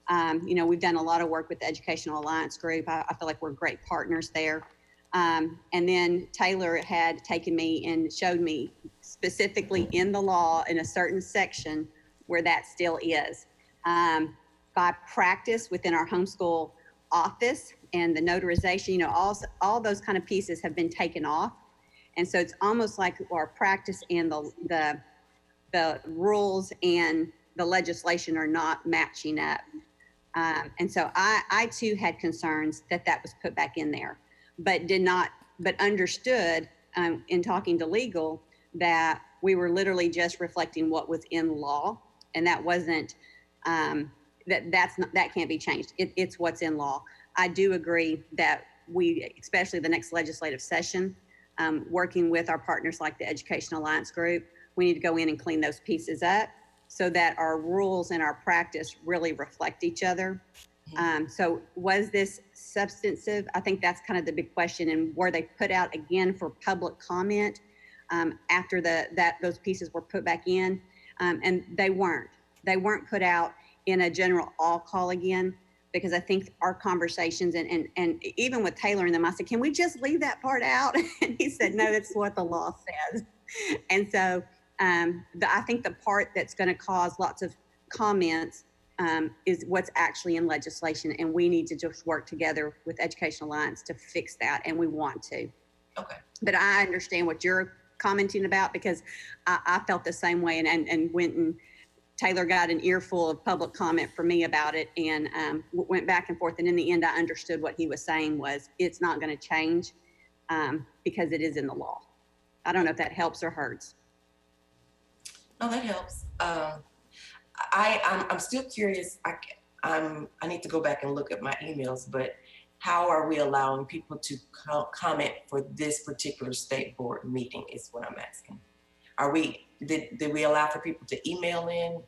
We've done a lot of work with the Educational Alliance Group. I feel like we're great partners there. And then Taylor had taken me and showed me specifically in the law in a certain section where that still is. By practice within our homeschool office and the notarization, all those kind of pieces have been taken off. And so it's almost like our practice and the rules and the legislation are not matching up. And so I too had concerns that was put back in there, but understood in talking to legal that we were literally just reflecting what was in law, and that wasn't, that can't be changed. It's what's in law. I do agree that we, especially the next legislative session, working with our partners like the Educational Alliance Group, we need to go in and clean those pieces up so that our rules and our practice really reflect each other. So was this substantive? I think that's kind of the big question. And were they put out again for public comment after those pieces were put back in? And they weren't. They weren't put out in a general all call again, because I think our conversations and even with Taylor and them, I said, can we just leave that part out? And he said, no, that's what the law says. And so I think the part that's going to cause lots of comments is what's actually in legislation. And we need to just work together with Educational Alliance to fix that. And we want to. Okay. But I understand what you're commenting about because I felt the same way and went and Taylor got an earful of public comment from me about it and went back and forth. And in the end, I understood what he was saying was it's not going to change because it is in the law. I don't know if that helps or hurts. No, that helps. I'm still curious. I need to go back and look at my emails, but how are we allowing people to comment for this particular state board meeting is what I'm asking. Did we allow for people to email in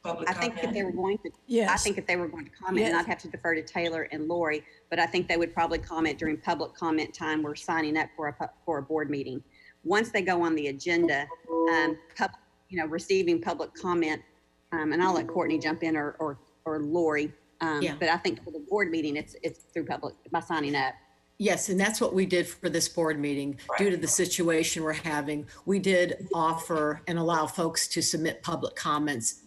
public comment? I think if they were going to, Yes. I think if they were going to comment, and I'd have to defer to Taylor and Lori, but I think they would probably comment during public comment time. We're signing up for a board meeting. Once they go on the agenda, receiving public comment, and I'll let Courtney jump in or Lori. But I think for the board meeting, it's through public by signing up. Yes, and that's what we did for this board meeting. Right. Due to the situation we're having, we did offer and allow folks to submit public comments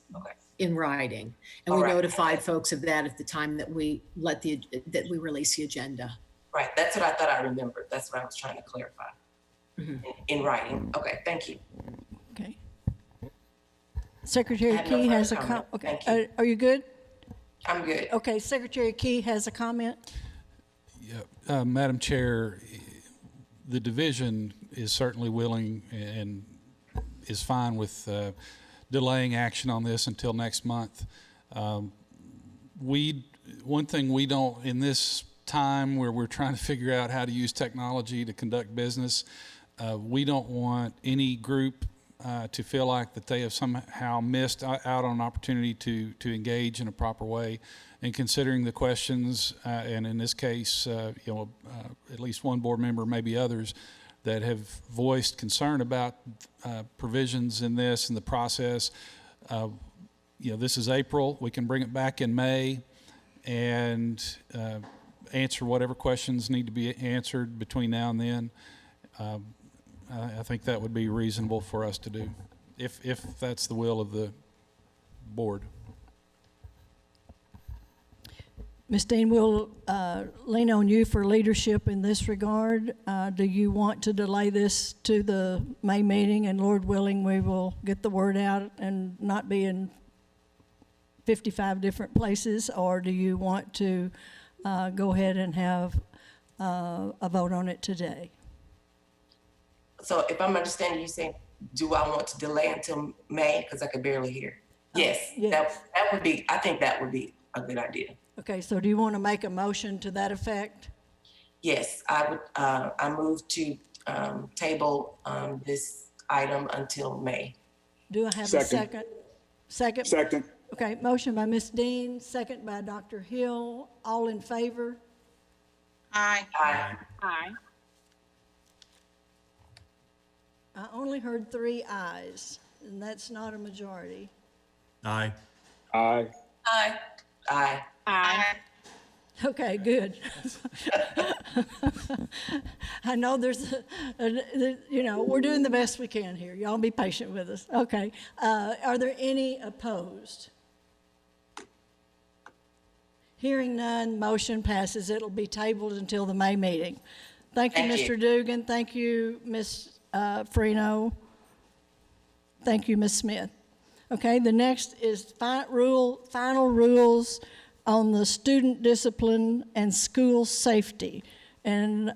in writing. And we notified folks of that at the time that we release the agenda. Right, that's what I thought I remembered. That's what I was trying to clarify. Mm-hmm. In writing. Okay, thank you. Okay. Secretary Key has a comment. Okay, are you good? I'm good. Okay, Secretary Key has a comment. Yeah, Madam Chair, the division is certainly willing and is fine with delaying action on this until next month. One thing we don't, in this time where we're trying to figure out how to use technology to conduct business, we don't want any group to feel like that they have somehow missed out on an opportunity to engage in a proper way. And considering the questions, and in this case, at least one board member, maybe others, that have voiced concern about provisions in this and the process. This is April. We can bring it back in May and answer whatever questions need to be answered between now and then. I think that would be reasonable for us to do, if that's the will of the board. Ms. Dean, we'll lean on you for leadership in this regard. Do you want to delay this to the May meeting, and Lord willing, we will get the word out and not be in 55 different places, or do you want to go ahead and have a vote on it today? So if I'm understanding you saying, do I want to delay until May? Because I could barely hear. Yes, yes. That would be, I think that would be a good idea. Okay, so do you want to make a motion to that effect? Yes, I would, I move to table this item until May. Do I have a second? Second? Second. Okay, motion by Ms. Dean, second by Dr. Hill. All in favor? Aye. Aye. Aye. I only heard 3 ayes, and that's not a majority. Aye. Aye. Aye. Aye. Aye. Okay, good. I know there's, we're doing the best we can here. Y'all be patient with us. Okay. Are there any opposed? Hearing none, motion passes. It'll be tabled until the May meeting. Thank you, Mr. Dugan. Thank you, Ms. Freno. Thank you, Ms. Smith. Okay, the next is final rules on the student discipline and school safety. And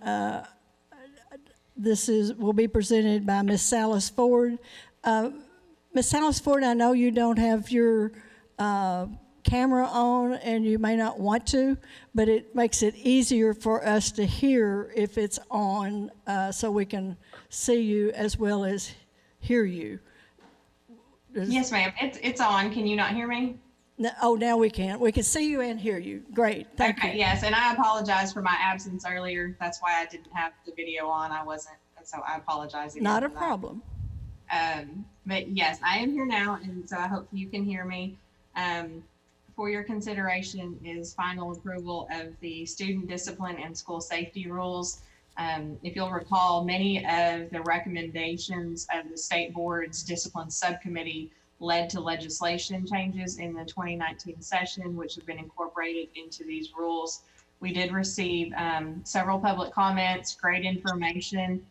this will be presented by Ms. Salas Ford. Ms. Salas Ford, I know you don't have your camera on and you may not want to, but it makes it easier for us to hear if it's on, so we can see you as well as hear you. Yes, ma'am. It's on. Can you not hear me? No, oh, now we can. We can see you and hear you. Great. Thank you. Yes, and I apologize for my absence earlier. That's why I didn't have the video on. I wasn't, so I apologize again. Not a problem. But yes, I am here now, and so I hope you can hear me. For your consideration is final approval of the student discipline and school safety rules. If you'll recall, many of the recommendations of the state board's discipline subcommittee led to legislation changes in the 2019 session, which have been incorporated into these rules. We did receive several public comments, great information.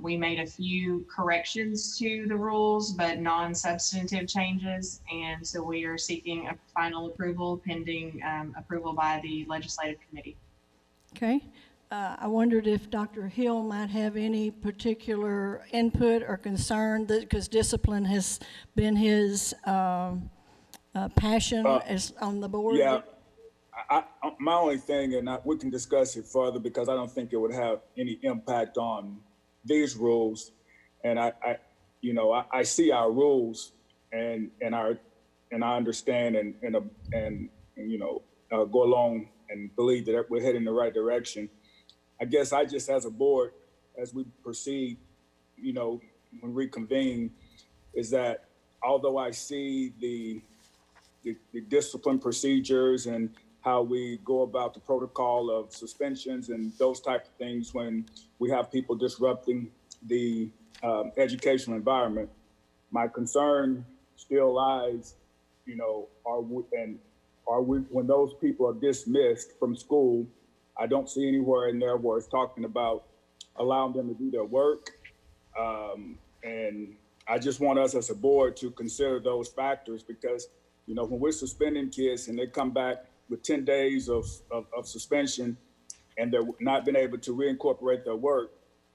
We made a few corrections to the rules, but non-substantive changes. And so we are seeking a final approval pending approval by the legislative committee. Okay. I wondered if Dr. Hill might have any particular input or concern, because discipline has been his passion as on the board. Yeah, my only thing, and we can discuss it further because I don't think it would have any impact on these rules. And I see our rules and I understand and go along and believe that we're heading in the right direction. I guess I just, as a board, as we proceed, when we reconvene, is that although I see the discipline procedures and how we go about the protocol of suspensions and those type of things when we have people disrupting the educational environment, my concern still lies, are we, when those people are dismissed from school, I don't see anywhere in there where it's talking about allowing them to do their work. And I just want us as a board to consider those factors because, when we're suspending kids and they come back with 10 days of suspension and they're not been able to reincorporate their work,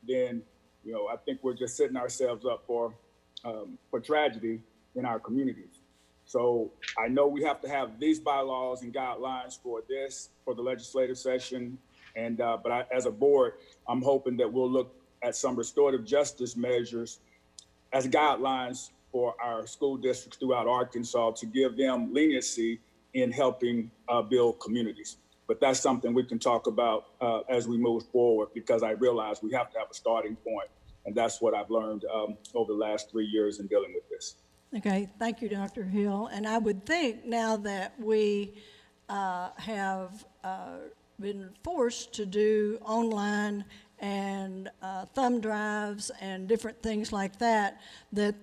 then, I think we're just setting ourselves up for tragedy in our communities. So I know we have to have these bylaws and guidelines for the legislative session. But as a board, I'm hoping that we'll look at some restorative justice measures as guidelines for our school districts throughout Arkansas to give them leniency in helping build communities. But that's something we can talk about as we move forward, because I realize we have to have a starting point. And that's what I've learned over the last 3 years in dealing with this. Okay, thank you, Dr. Hill. And I would think now that we have been forced to do online and thumb drives and different things like that, that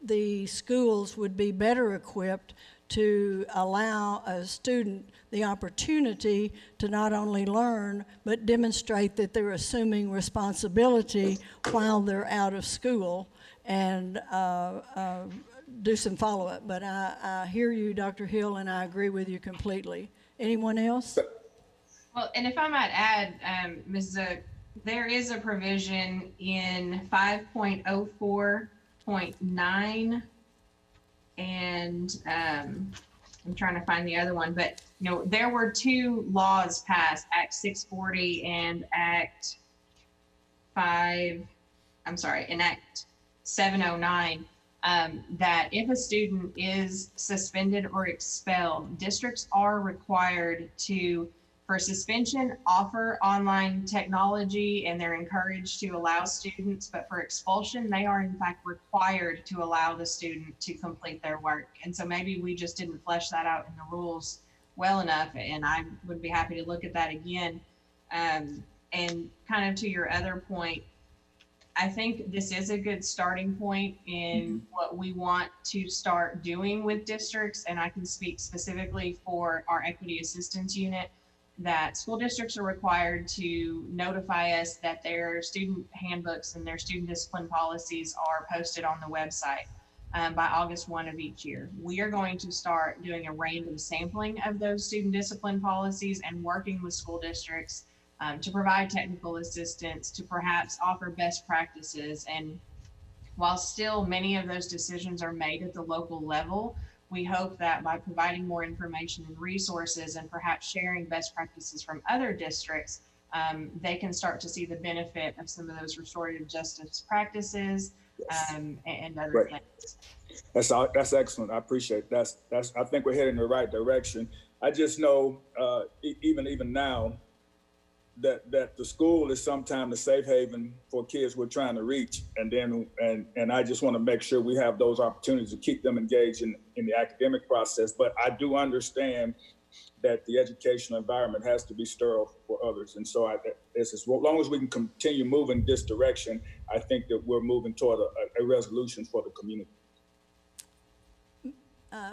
the schools would be better equipped to allow a student the opportunity to not only learn, but demonstrate that they're assuming responsibility while they're out of school, and do some follow-up. But I hear you, Dr. Hill, and I agree with you completely. Anyone else? Well, and if I might add, Ms. Zook, there is a provision in 5.04.9, and I'm trying to find the other one, but there were two laws passed, Act 640 and Act 709, that if a student is suspended or expelled, districts are required to, for suspension, offer online technology, and they're encouraged to allow students, but for expulsion, they are in fact required to allow the student to complete their work. And so maybe we just didn't flesh that out in the rules well enough, and I would be happy to look at that again. And kind of to your other point, I think this is a good starting point in what we want to start doing with districts, and I can speak specifically for our equity assistance unit, that school districts are required to notify us that their student handbooks and their student discipline policies are posted on the website by August 1 of each year. We are going to start doing a random sampling of those student discipline policies and working with school districts to provide technical assistance, to perhaps offer best practices. And while still many of those decisions are made at the local level, we hope that by providing more information and resources and perhaps sharing best practices from other districts, they can start to see the benefit of some of those restorative justice practices and other things. That's excellent. I appreciate that. I think we're heading in the right direction. I just know even now that the school is sometimes a safe haven for kids we're trying to reach, and I just want to make sure we have those opportunities to keep them engaged in the academic process. But I do understand that the educational environment has to be sterile for others, and so as long as we can continue moving this direction, I think that we're moving toward a resolution for the community.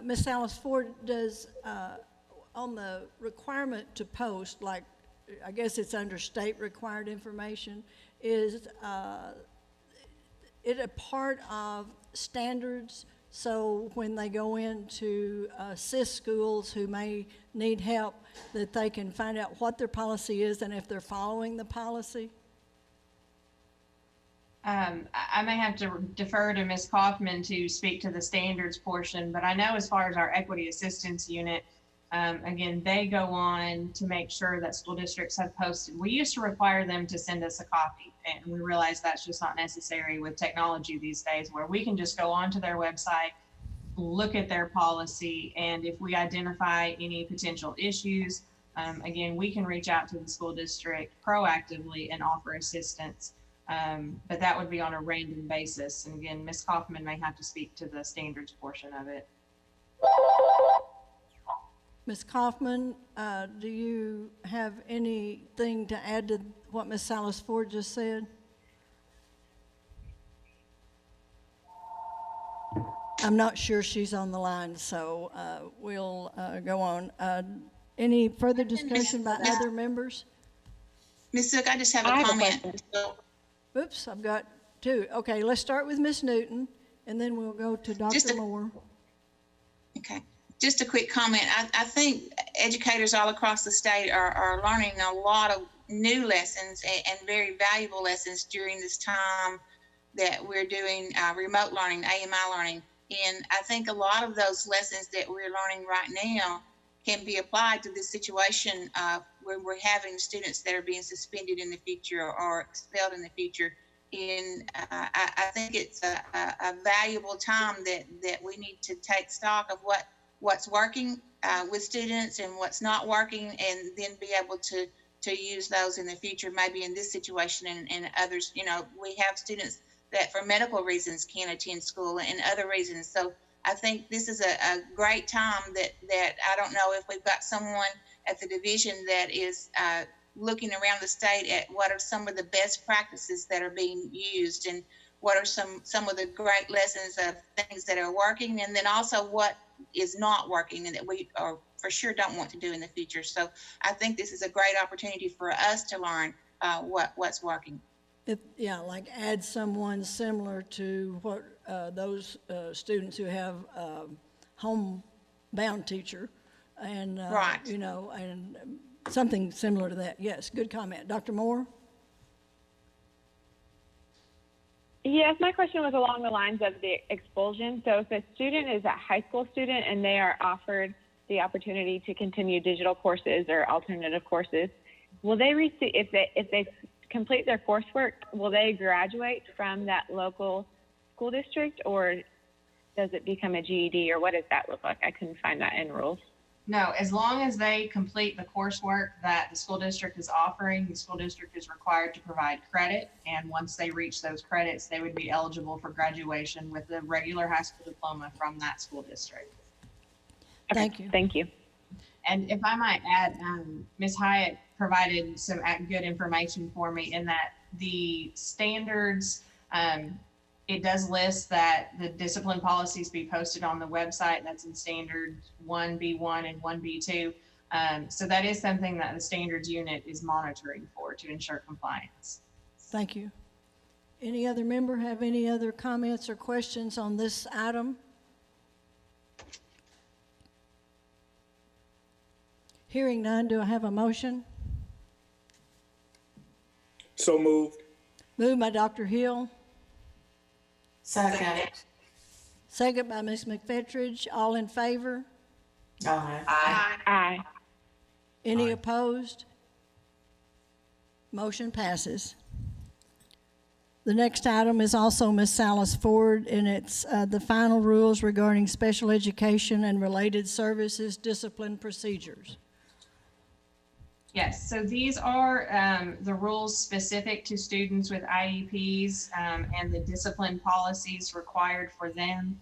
Ms. Alice Ford, does on the requirement to post, like I guess it's under state required information, is it a part of standards? So when they go in to assist schools who may need help, that they can find out what their policy is and if they're following the policy? I may have to defer to Ms. Kaufman to speak to the standards portion, but I know as far as our equity assistance unit, again, they go on to make sure that school districts have posted. We used to require them to send us a copy, and we realized that's just not necessary with technology these days, where we can just go onto their website, look at their policy, and if we identify any potential issues, again, we can reach out to the school district proactively and offer assistance. But that would be on a random basis. And again, Ms. Kaufman may have to speak to the standards portion of it. Ms. Kaufman, do you have anything to add to what Ms. Alice Ford just said? I'm not sure she's on the line, so we'll go on. Any further discussion by other members? Ms. Zook, I just have a comment. Oops, I've got two. Okay, let's start with Ms. Newton, and then we'll go to Dr. Moore. Okay. Just a quick comment. I think educators all across the state are learning a lot of new lessons and very valuable lessons during this time that we're doing remote learning, AMI learning. And I think a lot of those lessons that we're learning right now can be applied to this situation where we're having students that are being suspended in the future or expelled in the future. And I think it's a valuable time that we need to take stock of what what's working with students and what's not working, and then be able to use those in the future, maybe in this situation and others. You know, we have students that for medical reasons can't attend school and other reasons. So I think this is a great time that I don't know if we've got someone at the division that is looking around the state at what are some of the best practices that are being used, and what are some of the great lessons of things that are working, and then also what is not working and that we are for sure don't want to do in the future. So I think this is a great opportunity for us to learn what's working. Yeah, like add someone similar to what those students who have homebound teacher, and Right. you know, and something similar to that. Yes, good comment, Dr. Moore. Yes, my question was along the lines of the expulsion. So if a student is a high school student and they are offered the opportunity to continue digital courses or alternative courses, will they receive, if they complete their coursework, will they graduate from that local school district, or does it become a GED, or what does that look like? I couldn't find that in rules. No, as long as they complete the coursework that the school district is offering, the school district is required to provide credit. And once they reach those credits, they would be eligible for graduation with a regular high school diploma from that school district. Okay, Thank you. Thank you. And if I might add, Ms. Hyatt provided some good information for me in that the standards, it does list that the discipline policies be posted on the website. That's in standard 1B1 and 1B2. So that is something that the standards unit is monitoring for to ensure compliance. Thank you. Any other member have any other comments or questions on this item? Hearing none, do I have a motion? So moved. Moved by Dr. Hill, Second. second by Ms. McFettridge. All in favor? Aye. Aye. Any Aye. opposed? Motion passes. The next item is also Ms. Salas Ford, and it's the final rules regarding special education and related services discipline procedures. Yes, so these are the rules specific to students with IEPs and the discipline policies required for them.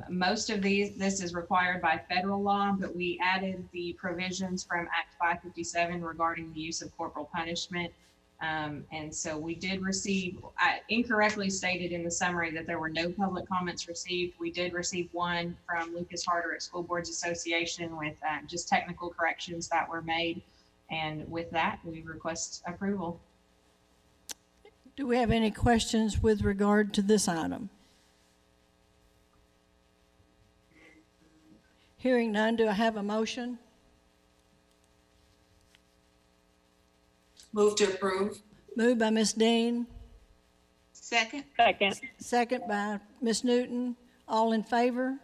Most of this is required by federal law, but we added the provisions from Act 557 regarding the use of corporal punishment. And so we did receive, I incorrectly stated in the summary that there were no public comments received. We did receive one from Lucas Harder at School Boards Association with just technical corrections that were made. And with that, we request approval. Do we have any questions with regard to this item? Hearing none, do I have a motion? Move to approve. Moved by Ms. Dean, Second. Second. second by Ms. Newton. All in favor?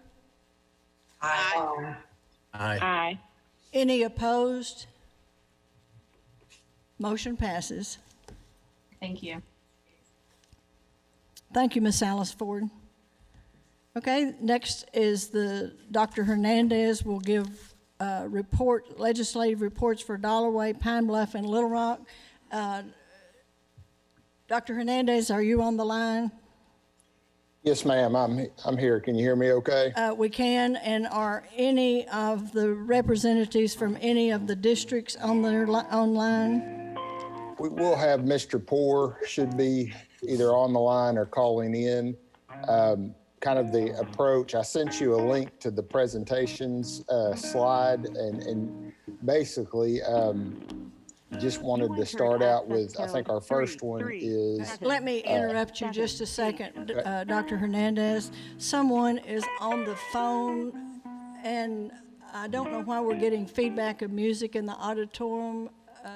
Aye. Aye. Aye. Any opposed? Motion passes. Thank you. Thank you, Ms. Alice Ford. Okay, next is Dr. Hernandez will give legislative reports for Dollarway, Pine Bluff, and Little Rock. Dr. Hernandez, are you on the line? Yes, ma'am. I'm here. Can you hear me okay? We can, and are any of the representatives from any of the districts online? We will have Mr. Poor should be either on the line or calling in. Kind of the approach, I sent you a link to the presentations slide, and basically just wanted to start out with, I think our first one is. Let me interrupt you just a second, Dr. Hernandez. Someone is on the phone, and I don't know why we're getting feedback of music in the auditorium.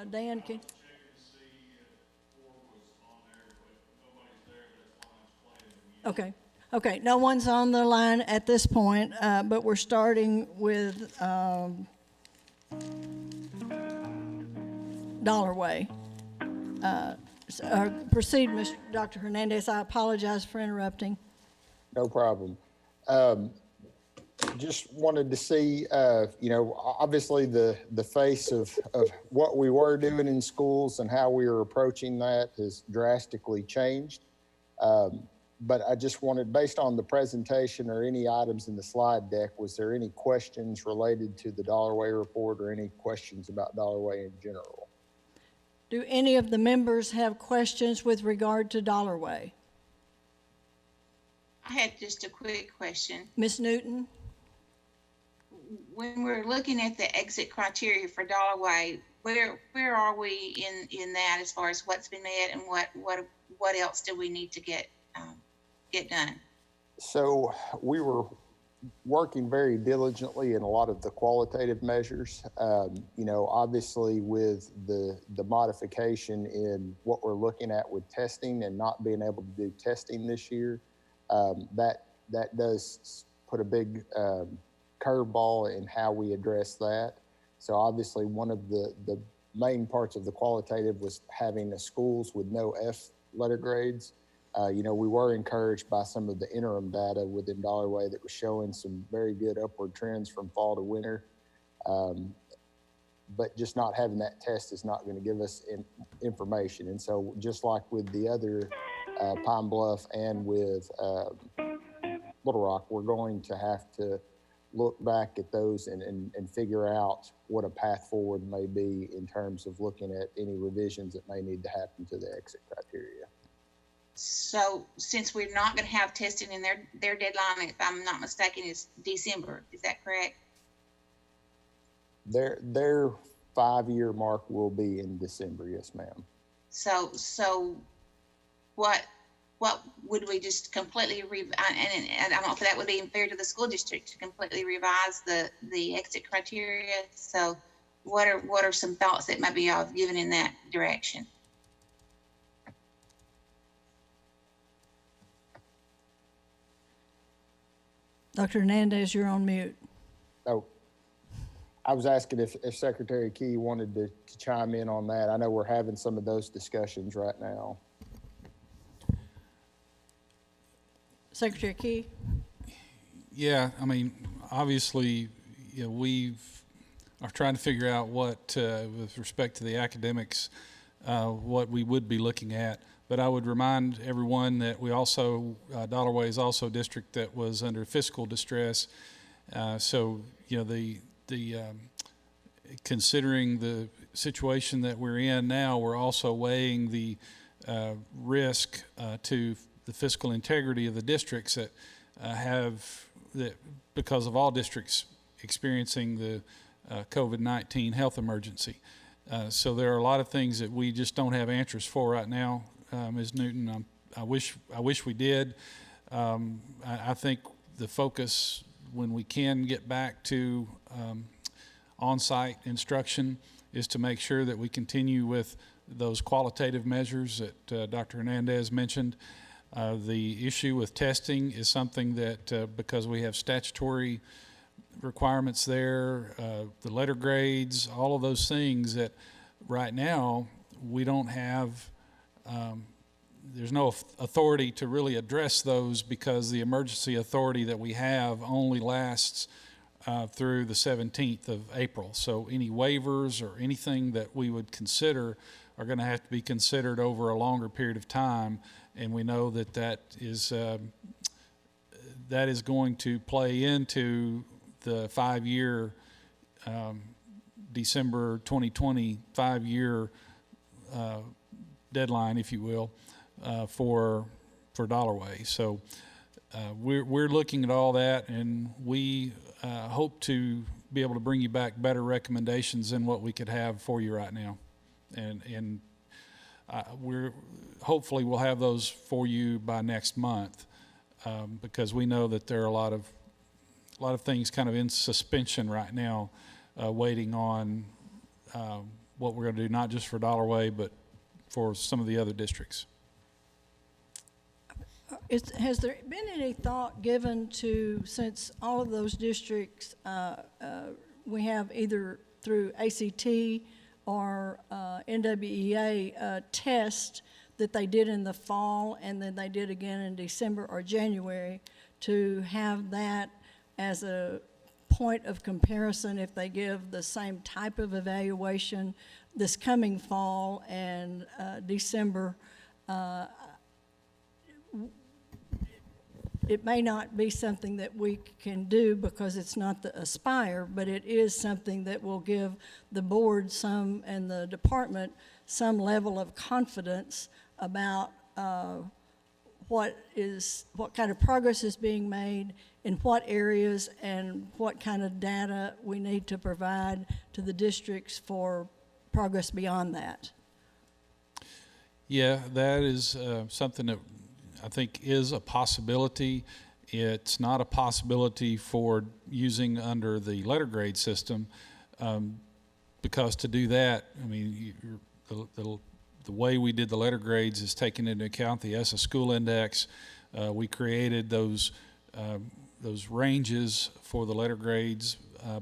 Dan, can? Okay. Okay, no one's on the line at this point, but we're starting with Dollarway. Proceed, Dr. Hernandez. I apologize for interrupting. No problem. just wanted to see, obviously the face of what we were doing in schools and how we were approaching that has drastically changed. But I just wanted, based on the presentation or any items in the slide deck, was there any questions related to the Dollarway report or any questions about Dollarway in general? Do any of the members have questions with regard to Dollarway? I had just a quick question. Ms. Newton? When we're looking at the exit criteria for Dollarway, where are we in that as far as what's been met and what else do we need to get done? So we were working very diligently in a lot of the qualitative measures. Obviously with the modification in what we're looking at with testing and not being able to do testing this year, that does put a big curveball in how we address that. So obviously one of the main parts of the qualitative was having the schools with no F letter grades. We were encouraged by some of the interim data within Dollarway that was showing some very good upward trends from fall to winter. But just not having that test is not going to give us information. And so just like with the other Pine Bluff and with Little Rock, we're going to have to look back at those and figure out what a path forward may be in terms of looking at any revisions that may need to happen to the exit criteria. So since we're not going to have testing in their deadline, if I'm not mistaken, is December. Is that correct? Their 5-year mark will be in December. Yes, ma'am. So what would we just completely and I don't know if that would be unfair to the school district to completely revise the exit criteria. So what are some thoughts that maybe y'all have given in that direction? Dr. Hernandez, you're on mute. Oh, I was asking if Secretary Key wanted to chime in on that. I know we're having some of those discussions right now. Secretary Key? Yeah, I mean, obviously, we are trying to figure out what, with respect to the academics, what we would be looking at. But I would remind everyone that we also, Dollarway is also a district that was under fiscal distress. So, considering the situation that we're in now, we're also weighing the risk to the fiscal integrity of the districts that because of all districts experiencing the COVID-19 health emergency. So there are a lot of things that we just don't have answers for right now. Ms. Newton, I wish we did. I think the focus, when we can get back to on-site instruction, is to make sure that we continue with those qualitative measures that Dr. Hernandez mentioned. The issue with testing is something that, because we have statutory requirements there, the letter grades, all of those things that right now we don't have, there's no authority to really address those because the emergency authority that we have only lasts through the 17th of April. So any waivers or anything that we would consider are going to have to be considered over a longer period of time. And we know that is going to play into the 5-year, December 2020 5-year deadline, if you will, for Dollarway. So we're looking at all that, and we hope to be able to bring you back better recommendations than what we could have for you right now. And hopefully we'll have those for you by next month, because we know that there are a lot of things kind of in suspension right now, waiting on what we're going to do, not just for Dollarway, but for some of the other districts. Has there been any thought given to, since all of those districts we have either through ACT or NWEA test that they did in the fall and then they did again in December or January, to have that as a point of comparison if they give the same type of evaluation this coming fall and December. It may not be something that we can do because it's not the Aspire, but it is something that will give the board some and the department some level of confidence about what kind of progress is being made in what areas and what kind of data we need to provide to the districts for progress beyond that. Yeah, that is something that I think is a possibility. It's not a possibility for using under the letter grade system because to do that, I mean, the way we did the letter grades is taking into account the ESSA school index. We created those ranges for the letter grades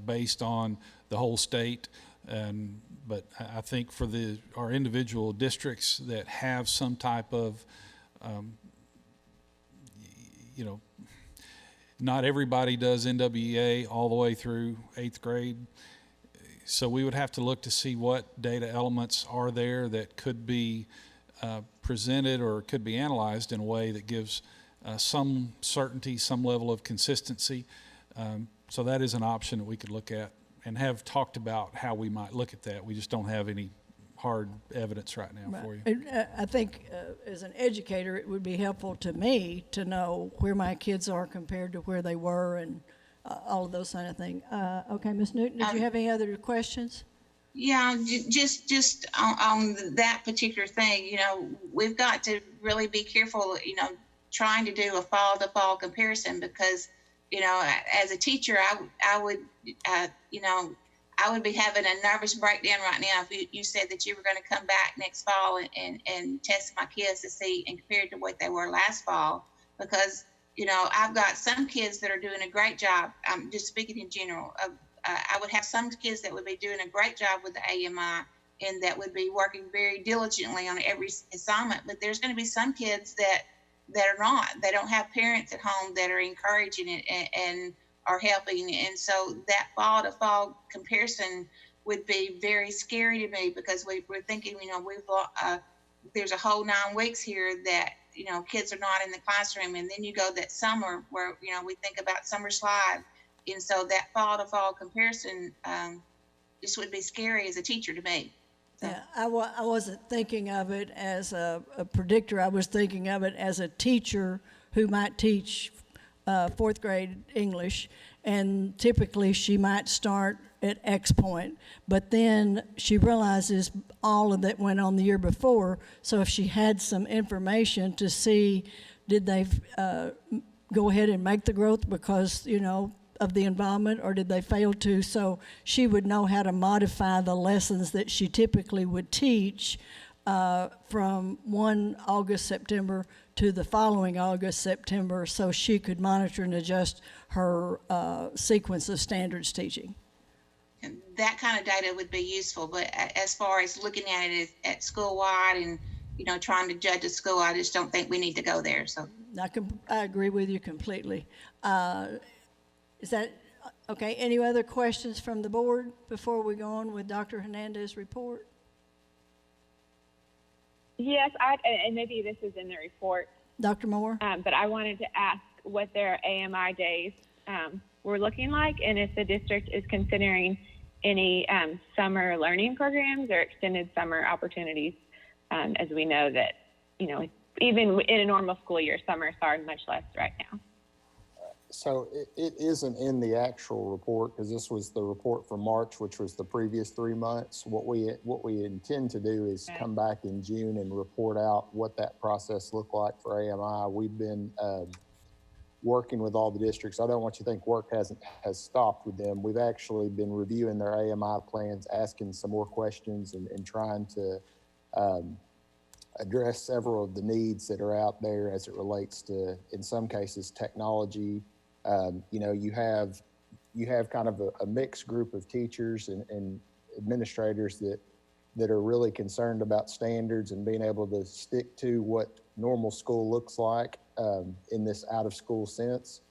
based on the whole state. But I think for our individual districts that have some type of not everybody does NWEA all the way through 8th grade. So we would have to look to see what data elements are there that could be presented or could be analyzed in a way that gives some certainty, some level of consistency. So that is an option that we could look at and have talked about how we might look at that. We just don't have any hard evidence right now for you. I think as an educator, it would be helpful to me to know where my kids are compared to where they were and all of those kind of things. Okay, Ms. Newton, did you have any other questions? Yeah, just on that particular thing, we've got to really be careful, trying to do a fall to fall comparison because, as a teacher, I would be having a nervous breakdown right now if you said that you were going to come back next fall and test my kids to see and compared to what they were last fall because, I've got some kids that are doing a great job. I'm just speaking in general. I would have some kids that would be doing a great job with the AMI and that would be working very diligently on every assignment. But there's going to be some kids that are not. They don't have parents at home that are encouraging it and are helping. And so that fall to fall comparison would be very scary to me because we're thinking, there's a whole 9 weeks here that, kids are not in the classroom. And then you go that summer where, we think about summer slide. And so that fall to fall comparison just would be scary as a teacher to me. So. Yeah, I wasn't thinking of it as a predictor. I was thinking of it as a teacher who might teach 4th grade English, and typically she might start at X point, but then she realizes all of that went on the year before. So if she had some information to see, did they go ahead and make the growth because, of the involvement, or did they fail to? So she would know how to modify the lessons that she typically would teach from one August, September to the following August, September, so she could monitor and adjust her sequence of standards teaching. And that kind of data would be useful, but as far as looking at it at school-wide and, trying to judge a school, I just don't think we need to go there, so. I agree with you completely. Is that, okay, any other questions from the board before we go on with Dr. Hernandez's report? Yes, and maybe this is in the report. Dr. Moore? But I wanted to ask what their AMI days were looking like and if the district is considering any summer learning programs or extended summer opportunities, as we know that, even in a normal school year, summer started much less right now. So it isn't in the actual report because this was the report for March, which was the previous 3 months. What we intend to do is come back in June and report out what that process looked like for AMI. We've been working with all the districts. I don't want you to think work has stopped with them. We've actually been reviewing their AMI plans, asking some more questions and trying to address several of the needs that are out there as it relates to, in some cases, technology. You have kind of a mixed group of teachers and administrators that are really concerned about standards and being able to stick to what normal school looks like in this out of school sense.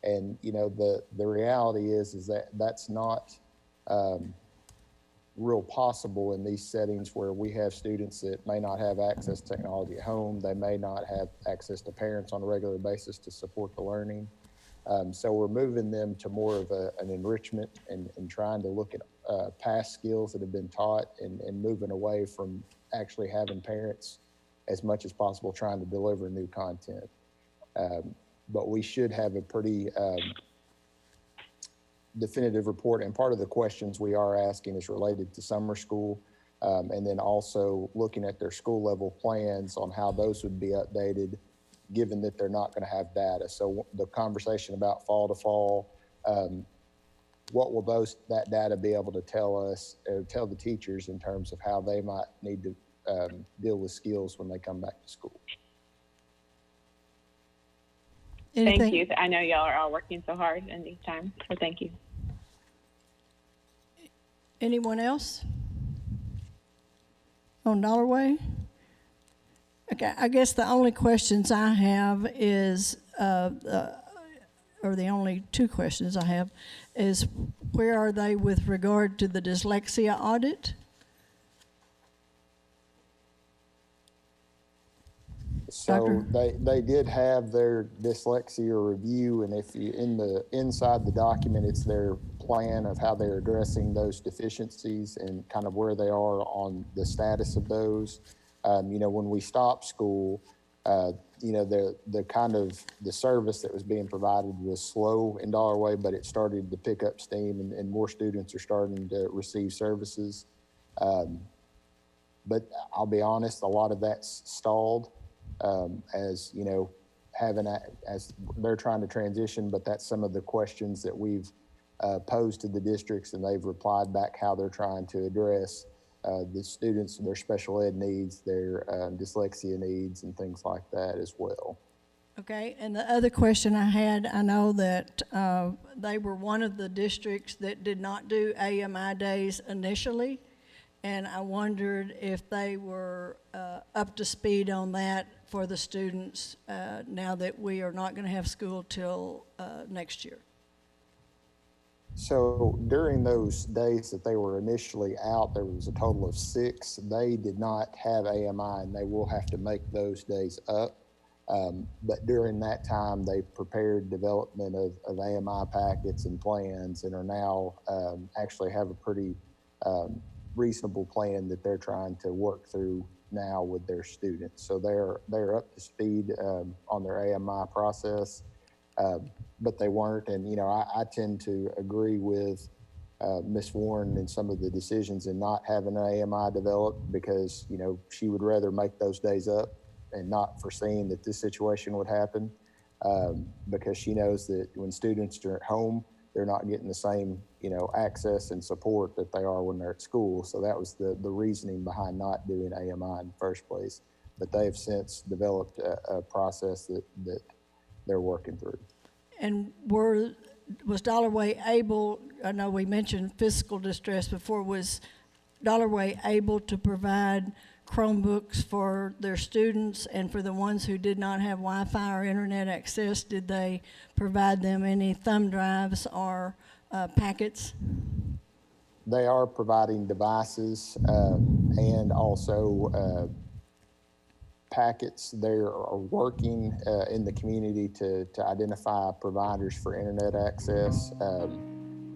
And, you know, the reality is that that's not real possible in these settings where we have students that may not have access to technology at home. They may not have access to parents on a regular basis to support the learning. So we're moving them to more of an enrichment and trying to look at past skills that have been taught and moving away from actually having parents as much as possible trying to deliver new content. But we should have a pretty definitive report. And part of the questions we are asking is related to summer school, and then also looking at their school level plans on how those would be updated, given that they're not going to have data. So the conversation about fall to fall, what will that data be able to tell us, or tell the teachers in terms of how they might need to deal with skills when they come back to school? Thank you. I know y'all are all working so hard in these times, so thank you. Anyone else? On Dollarway? Okay, I guess the only questions I have is, or the only two questions I have is, where are they with regard to the dyslexia audit? So they did have their dyslexia review, and if you inside the document, it's their plan of how they're addressing those deficiencies and kind of where they are on the status of those. You know, when we stopped school, you know, the kind of the service that was being provided was slow in Dollarway, but it started to pick up steam, and more students are starting to receive services. But I'll be honest, a lot of that's stalled. As you know, as they're trying to transition, but that's some of the questions that we've posed to the districts, and they've replied back how they're trying to address the students, their special ed needs, their dyslexia needs, and things like that as well. Okay, and the other question I had, I know that they were one of the districts that did not do AMI days initially, and I wondered if they were up to speed on that for the students now that we are not going to have school till next year. So during those days that they were initially out, there was a total of 6. They did not have AMI, and they will have to make those days up. But during that time, they prepared development of AMI packets and plans, and are now actually have a pretty reasonable plan that they're trying to work through now with their students. So they're up to speed on their AMI process, but they weren't. And, you know, I tend to agree with Ms. Warren in some of the decisions in not having an AMI developed, because, you know, she would rather make those days up and not foreseeing that this situation would happen, because she knows that when students are at home, they're not getting the same, you know, access and support that they are when they're at school. So that was the reasoning behind not doing AMI in the first place. But they have since developed a process that they're working through. And was Dollarway able, I know we mentioned fiscal distress before, was Dollarway able to provide Chromebooks for their students, and for the ones who did not have Wi-Fi or internet access, did they provide them any thumb drives or packets? They are providing devices and also packets. They are working in the community to identify providers for internet access.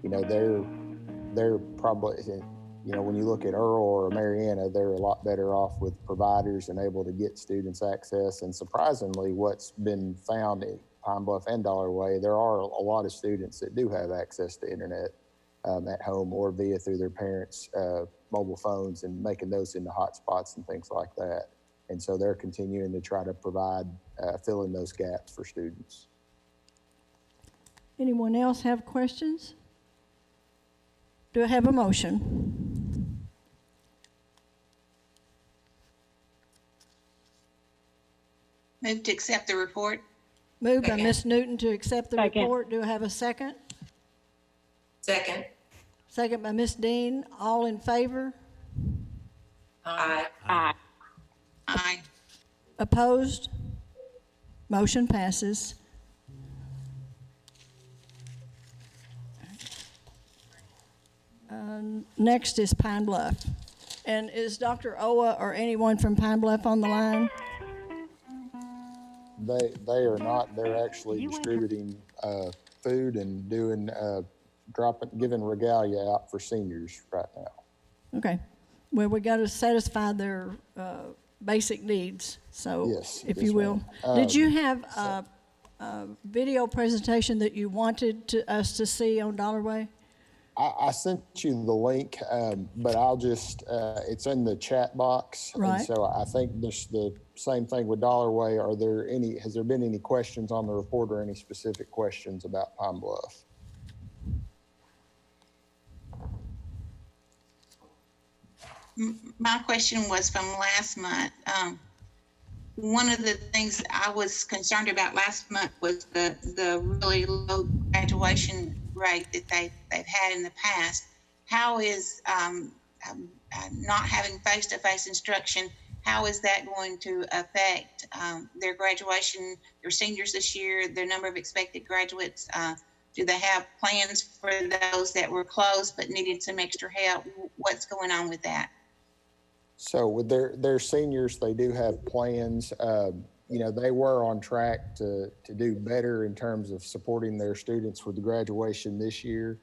You know, they're probably, you know, when you look at Earl or Mariana, they're a lot better off with providers and able to get students access. And surprisingly, what's been found in Pine Bluff and Dollarway, there are a lot of students that do have access to internet at home or through their parents' mobile phones, and making those into hotspots and things like that. And so they're continuing to try to provide, fill in those gaps for students. Anyone else have questions? Do I have a motion? Move to accept the report. Moved by Ms. Newton to accept the report. Do I have a second? Second. Second by Ms. Dean. All in favor? Aye. Aye. Aye. Opposed? Motion passes. Next is Pine Bluff. And is Dr. Owa or anyone from Pine Bluff on the line? They are not. They're actually distributing food and doing giving regalia out for seniors right now. Okay. Well, we got to satisfy their basic needs. So, Yes, if yes, you will, ma'am. did you have a video presentation that you wanted us to see on Dollarway? I sent you the link, but I'll just, it's in the chat box. Right. And so I think this, the same thing with Dollarway. Has there been any questions on the report or any specific questions about Pine Bluff? My question was from last month. One of the things I was concerned about last month was the really low graduation rate that they've had in the past. How is not having face-to-face instruction, how is that going to affect their graduation, their seniors this year, their number of expected graduates? Do they have plans for those that were close but needed some extra help? What's going on with that? So with their seniors, they do have plans. You know, they were on track to do better in terms of supporting their students with the graduation this year.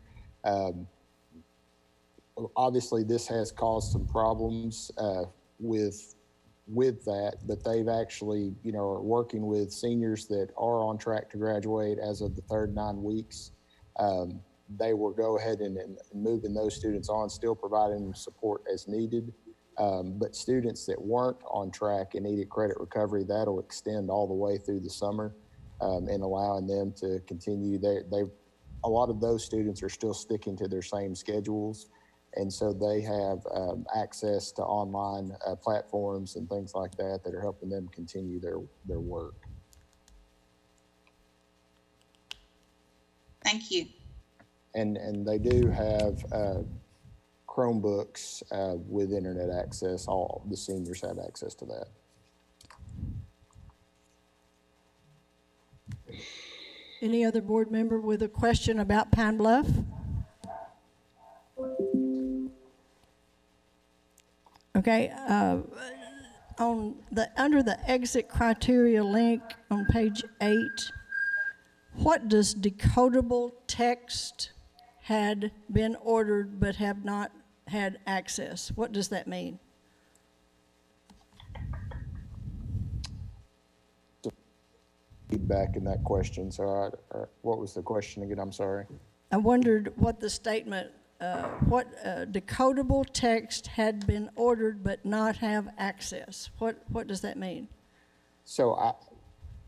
Obviously, this has caused some problems with that, but they've actually, you know, are working with seniors that are on track to graduate as of the third 9 weeks. They will go ahead and moving those students on, still providing them support as needed. But students that weren't on track and needed credit recovery, that'll extend all the way through the summer and allowing them to continue. A lot of those students are still sticking to their same schedules. And so they have access to online platforms and things like that that are helping them continue their work. Thank you. And they do have Chromebooks with internet access. All the seniors have access to that. Any other board member with a question about Pine Bluff? Okay, under the exit criteria link on page 8, what does decodable text had been ordered but have not had access? What does that mean? Feedback in that question. So what was the question again? I'm sorry. I wondered what the statement, what decodable text had been ordered but not have access. What does that mean? So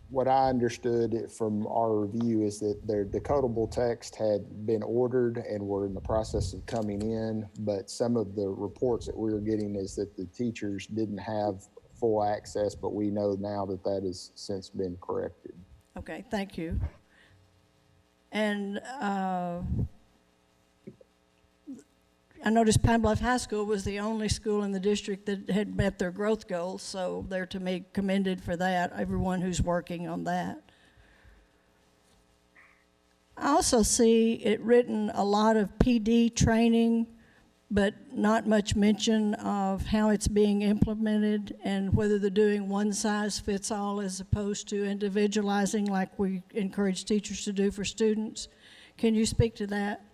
what I understood from our review is that their decodable text had been ordered and were in the process of coming in, but some of the reports that we were getting is that the teachers didn't have full access, but we know now that that has since been corrected. Okay, thank you. And I noticed Pine Bluff High School was the only school in the district that had met their growth goals, so they're to be commended for that, everyone who's working on that. I also see it written a lot of PD training, but not much mention of how it's being implemented and whether they're doing one size fits all as opposed to individualizing like we encourage teachers to do for students. Can you speak to that?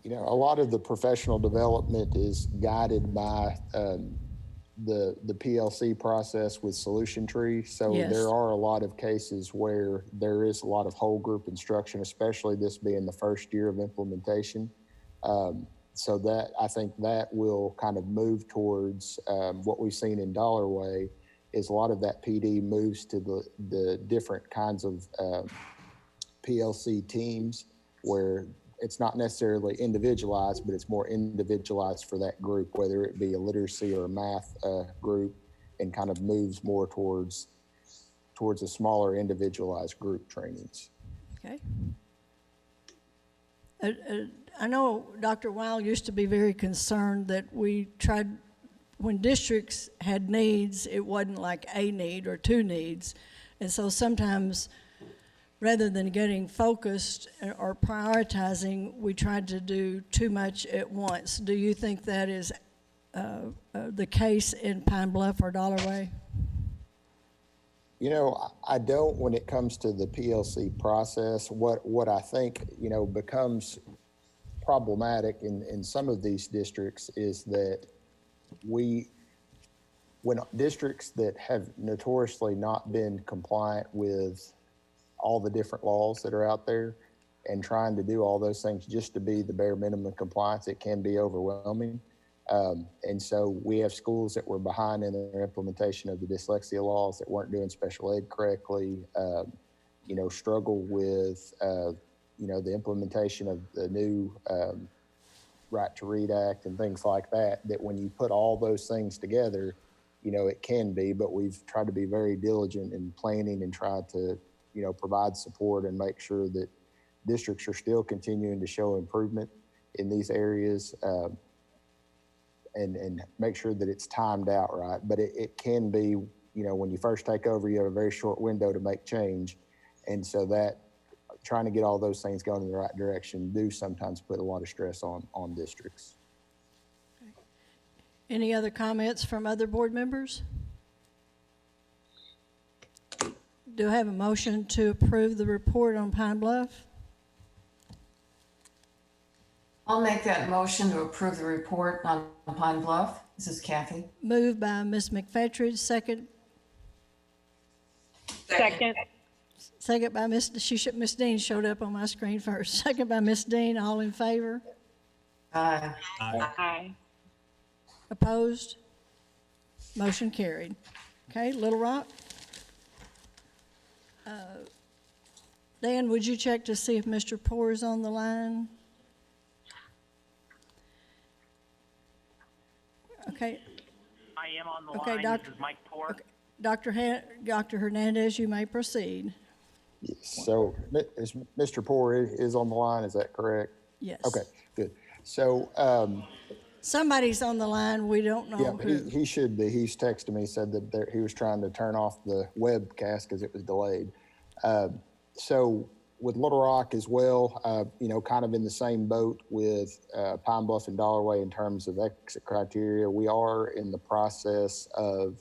You know, a lot of the professional development is guided by the PLC process with Solution Tree. So Yes. There are a lot of cases where there is a lot of whole group instruction, especially this being the first year of implementation. So that I think that will kind of move towards what we've seen in Dollarway is a lot of that PD moves to the different kinds of PLC teams where it's not necessarily individualized, but it's more individualized for that group, whether it be a literacy or a math group, and kind of moves more towards a smaller individualized group trainings. Okay. I know Dr. Weil used to be very concerned that we tried, when districts had needs, it wasn't like a need or two needs. And so sometimes rather than getting focused or prioritizing, we tried to do too much at once. Do you think that is the case in Pine Bluff or Dollarway? You know, I don't when it comes to the PLC process. What I think, you know, becomes problematic in some of these districts is that when districts that have notoriously not been compliant with all the different laws that are out there and trying to do all those things just to be the bare minimum compliance, it can be overwhelming. And so we have schools that were behind in their implementation of the dyslexia laws, that weren't doing special ed correctly, you know, struggle with, you know, the implementation of the new Right to Read Act and things like that, that when you put all those things together, you know, it can be, but we've tried to be very diligent in planning and try to, you know, provide support and make sure that districts are still continuing to show improvement in these areas, and make sure that it's timed out right. But it can be, you know, when you first take over, you have a very short window to make change. And so that trying to get all those things going in the right direction do sometimes put a lot of stress on districts. Any other comments from other board members? Do I have a motion to approve the report on Pine Bluff? I'll make that motion to approve the report on Pine Bluff. This is Kathy. Moved by Ms. McFetridge, second. Second by Ms. Dean showed up on my screen first. Second by Ms. Dean. All in favor? Aye. Aye. Opposed? Motion carried. Okay, Little Rock. Dan, would you check to see if Mr. Poor is on the line? Okay. I am on the Okay, line. This is Mike Poor. Okay. Dr. Hernandez, you may proceed. So Mr. Poor is on the line, is that correct? Yes. Okay, good. So somebody's on the line, we don't know yeah, who. he should be. He's texted me, said that he was trying to turn off the webcast because it was delayed. So with Little Rock as well, you know, kind of in the same boat with Pine Bluff and Dollarway in terms of exit criteria. We are in the process of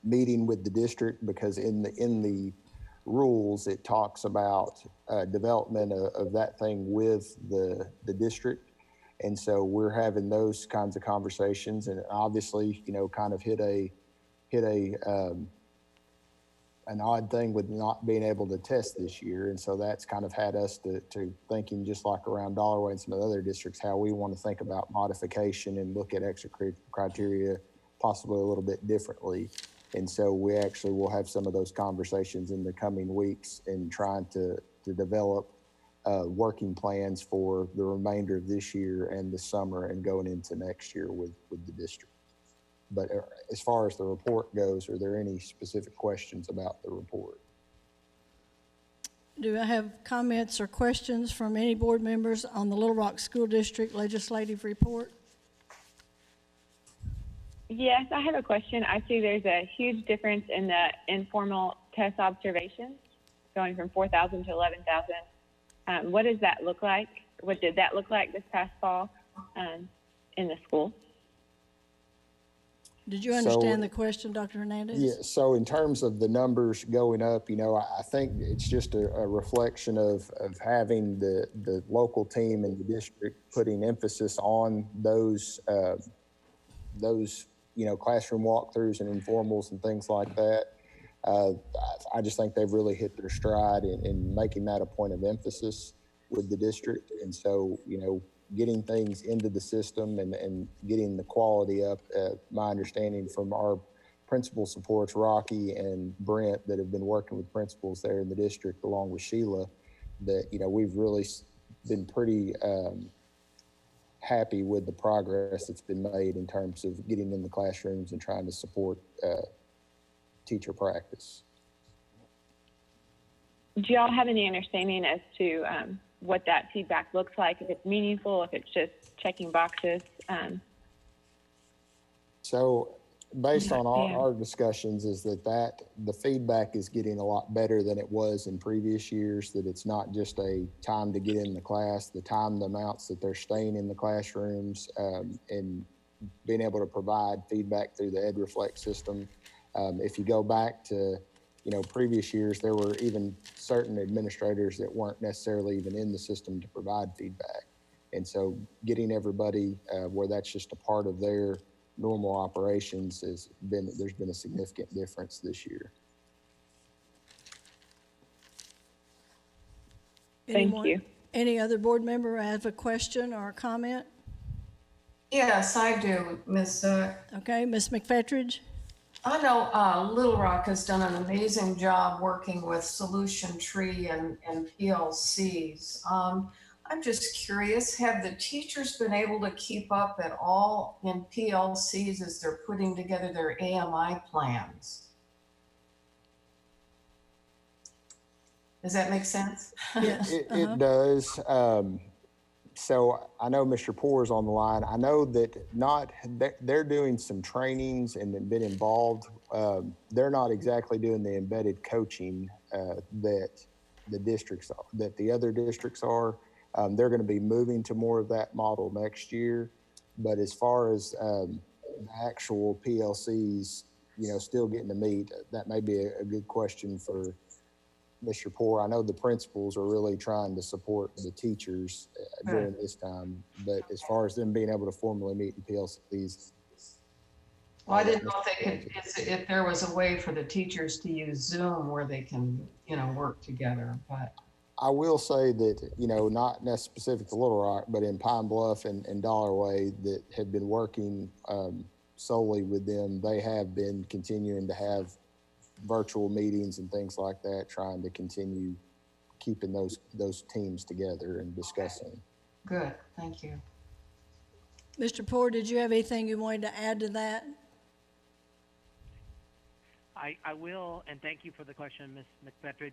meeting with the district, because in the rules it talks about development of that thing with the district, and so we're having those kinds of conversations, and obviously, you know, kind of hit an odd thing with not being able to test this year, and so that's kind of had us to thinking, just like around Dollarway and some of the other districts, how we want to think about modification and look at exit criteria possibly a little bit differently. And so we actually will have some of those conversations in the coming weeks in trying to develop working plans for the remainder of this year and the summer and going into next year with the district. But as far as the report goes, are there any specific questions about the report? Do I have comments or questions from any board members on the Little Rock School District legislative report? Yes, I have a question. I see there's a huge difference in the informal test observations going from 4,000 to 11,000. What does that look like? What did that look like this past fall in the school? Did you understand the question, Dr. Hernandez? Yeah, so in terms of the numbers going up, you know, I think it's just a reflection of having the local team and the district putting emphasis on those, you know, classroom walkthroughs and informals and things like that. I just think they've really hit their stride in making that a point of emphasis with the district. And so, you know, getting things into the system and getting the quality up, my understanding from our principal supports, Rocky and Brent, that have been working with principals there in the district along with Sheila, that, you know, we've really been pretty happy with the progress that's been made in terms of getting in the classrooms and trying to support teacher practice. Do y'all have any understanding as to what that feedback looks like, if it's meaningful, if it's just checking boxes? So based on Yeah. our discussions, is that the feedback is getting a lot better than it was in previous years, that it's not just a time to get in the class, the amounts that they're staying in the classrooms, and being able to provide feedback through the EdReflect system. If you go back to, previous years, there were even certain administrators that weren't necessarily even in the system to provide feedback. And so getting everybody where that's just a part of their normal operations there's been a significant difference this year. Thank you. Any other board member have a question or a comment? Yes, I do, Ms. Okay, Ms. McFettridge? I know Little Rock has done an amazing job working with Solution Tree and PLCs. I'm just curious, have the teachers been able to keep up at all in PLCs as they're putting together their AMI plans? Does that make sense? Yes. It does. So I know Mr. Poor's on the line. I know that they're doing some trainings and been involved. They're not exactly doing the embedded coaching that the other districts are. They're going to be moving to more of that model next year. But as far as the actual PLCs, still getting to meet, that may be a good question for Mr. Poor. I know the principals are really trying to support the teachers during this time, but as far as them being able to formally meet in PLCs. Well, I didn't know if there was a way for the teachers to use Zoom where they can, work together, but. I will say that, not necessarily specific to Little Rock, but in Pine Bluff and Dollarway that have been working solely with them, they have been continuing to have virtual meetings and things like that, trying to continue keeping those teams together and discussing. Good, thank you. Mr. Poor, did you have anything you wanted to add to that? I will, and thank you for the question, Ms. McFettridge.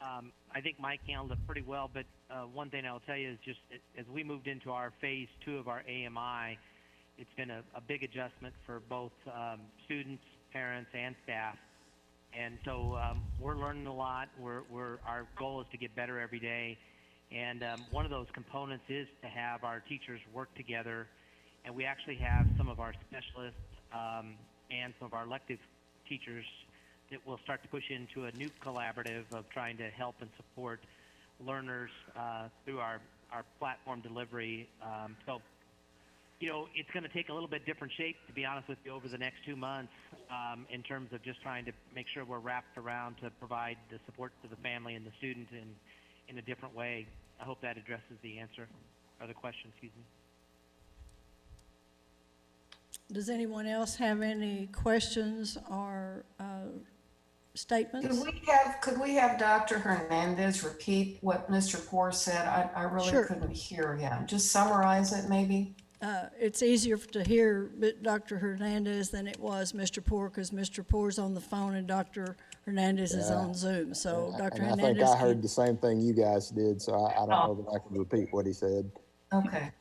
I think Mike handled it pretty well, but one thing I'll tell you is just as we moved into our phase 2 of our AMI, it's been a big adjustment for both students, parents, and staff. And so we're learning a lot. Our goal is to get better every day. And one of those components is to have our teachers work together. And we actually have some of our specialists and some of our elective teachers that will start to push into a new collaborative of trying to help and support learners through our platform delivery. So, it's going to take a little bit different shape, to be honest with you, over the next 2 months in terms of just trying to make sure we're wrapped around to provide the support to the family and the student in a different way. I hope that addresses the answer or the question, excuse me. Does anyone else have any questions or statements? Could we have Dr. Hernandez repeat what Mr. Poor said? I really couldn't hear him. Just summarize it, maybe. It's easier to hear Dr. Hernandez than it was Mr. Poor, because Mr. Poor's on the phone and Dr. Hernandez is on Zoom. So Dr. Hernandez. I think I heard the same thing you guys did, so I don't know that I can repeat what he said. Okay.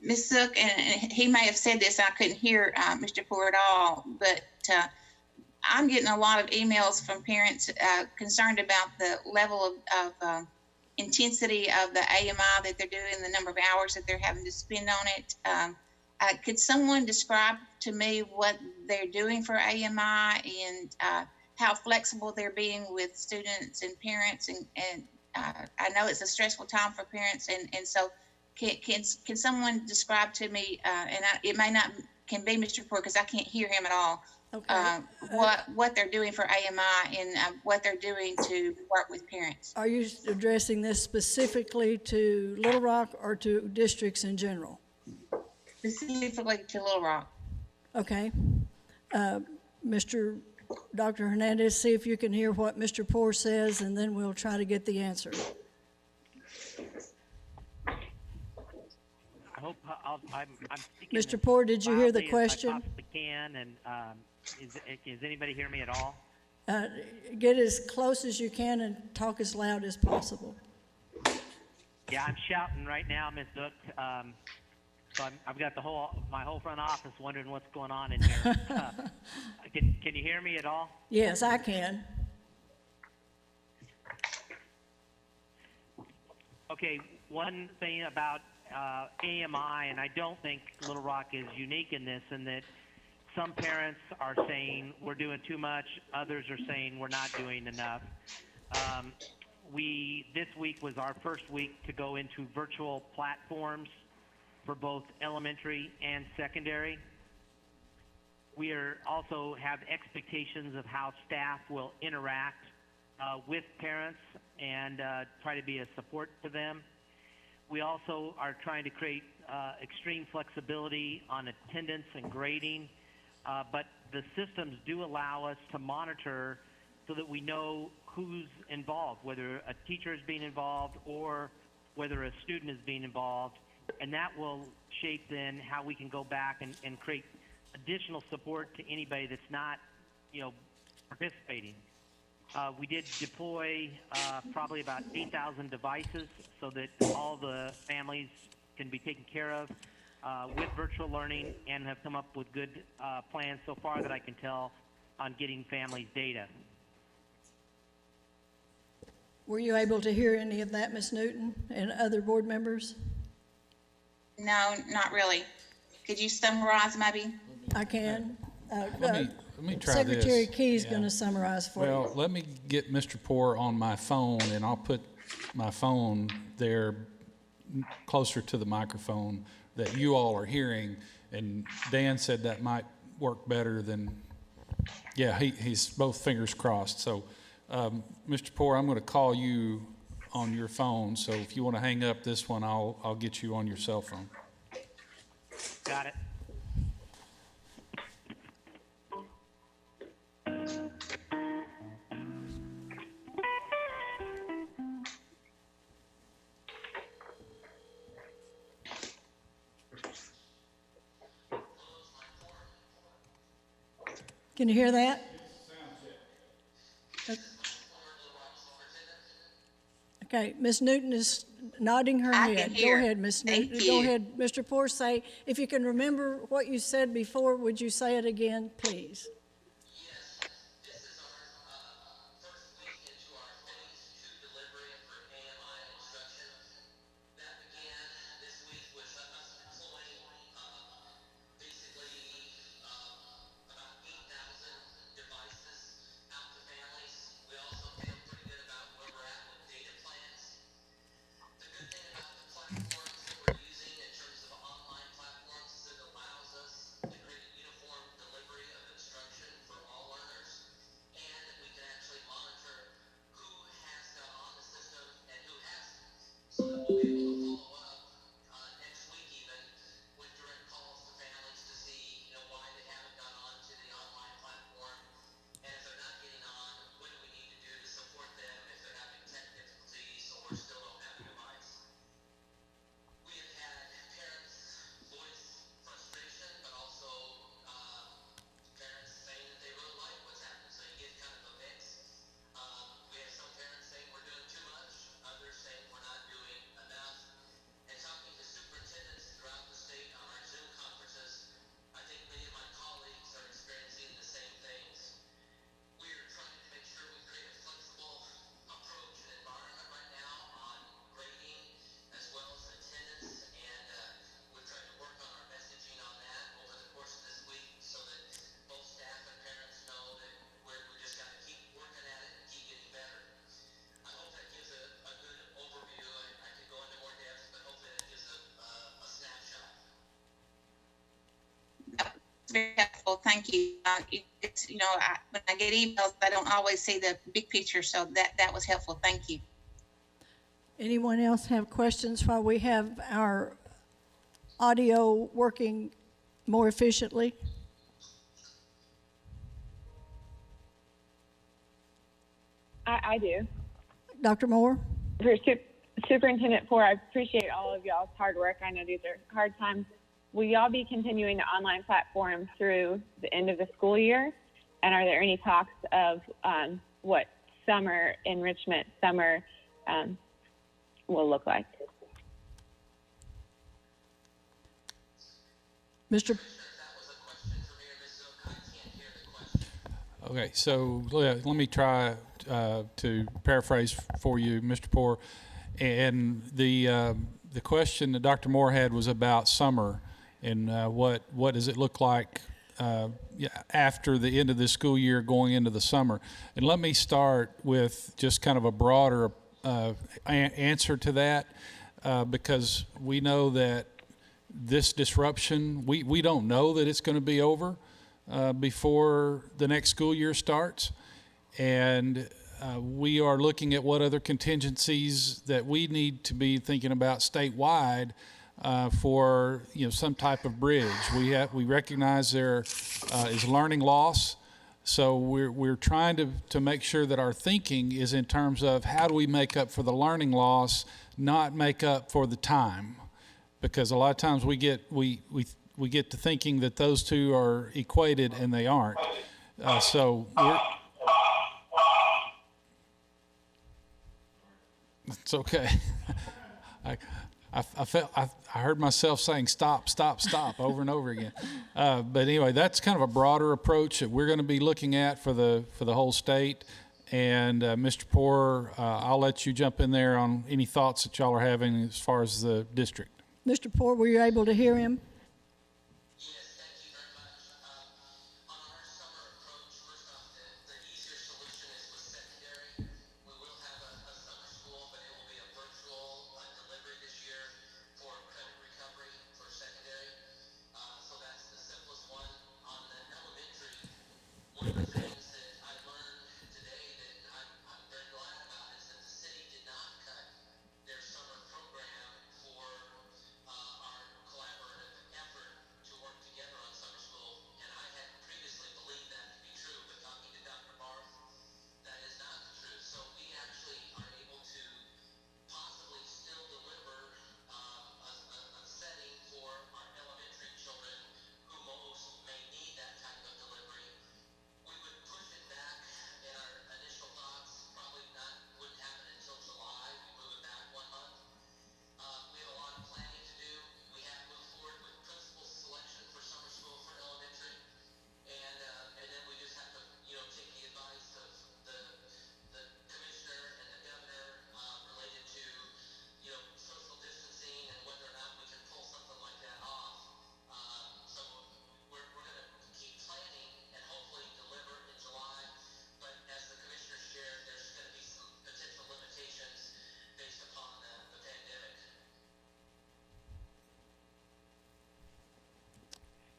Ms. Zook, and he may have said this, I couldn't hear Mr. Poor at all, but I'm getting a lot of emails from parents concerned about the level of intensity of the AMI that they're doing, the number of hours that they're having to spend on it. Could someone describe to me what they're doing for AMI and how flexible they're being with students and parents? And I know it's a stressful time for parents, and so can someone describe to me, it may not can be Mr. Poor because I can't hear him at all. Okay. What they're doing for AMI and what they're doing to work with parents. Are you addressing this specifically to Little Rock or to districts in general? Specifically to Little Rock. Okay. Dr. Hernandez, see if you can hear what Mr. Poor says, and then we'll try to get the answer. I hope I'm speaking Mr. Poor, did you hear the as question? I possibly can, and is anybody hear me at all? Get as close as you can and talk as loud as possible. Yeah, I'm shouting right now, Ms. Zook. so I've got my whole front office wondering what's going on in here. Can you hear me at all? Yes, I can. Okay, one thing about AMI, and I don't think Little Rock is unique in this, in that some parents are saying we're doing too much, others are saying we're not doing enough. This week was our first week to go into virtual platforms for both elementary and secondary. We also have expectations of how staff will interact with parents and try to be a support to them. We also are trying to create extreme flexibility on attendance and grading, but the systems do allow us to monitor so that we know who's involved, whether a teacher is being involved or whether a student is being involved, and that will shape then how we can go back and create additional support to anybody that's not, participating. We did deploy probably about 8,000 devices so that all the families can be taken care of with virtual learning, and have come up with good plans so far that I can tell on getting families data. Were you able to hear any of that, Ms. Newton, and other board members? No, not really. Could you summarize maybe? I can. Let me try Secretary this. Key's going to summarize for you. Well, let me get Mr. Poor on my phone, and I'll put my phone there closer to the microphone that you all are hearing. And Dan said that might work better than, yeah, he's both fingers crossed. So, Mr. Poor, I'm going to call you on your phone. So if you want to hang up this one, I'll get you on your cell phone. Got it. Can you hear that? Okay, Ms. Newton is nodding her I head. can hear. Go ahead, Ms. Thank Newton. you. Go ahead, Mr. Poor. Say, if you can remember what you said before, would you say it again, please? Very helpful. Thank you. It's, when I get emails, I don't always see the big picture, so that was helpful. Thank you. Anyone else have questions while we have our audio working more efficiently? I do. Dr. Moore? For Superintendent Poor, I appreciate all of y'all's hard work. I know these are hard times. Will y'all be continuing the online platform through the end of the school year? And are there any talks of what summer enrichment, will look like? Mr. Okay, so let me try to paraphrase for you, Mr. Poor. And the question that Dr. Moore had was about summer and what does it look like after the end of the school year going into the summer. And let me start with just kind of a broader answer to that because we know that this disruption, we don't know that it's going to be over before the next school year starts. And we are looking at what other contingencies that we need to be thinking about statewide for some type of bridge. We recognize there is learning loss, so we're trying to make sure that our thinking is in terms of how do we make up for the learning loss, not make up for the time, because a lot of times we get to thinking that those two are equated and they aren't. So we're. It's okay. I heard myself saying stop over and over again. But anyway, that's kind of a broader approach that we're going to be looking at for the whole state. And Mr. Poor, I'll let you jump in there on any thoughts that y'all are having as far as the district. Mr. Poor, were you able to hear him?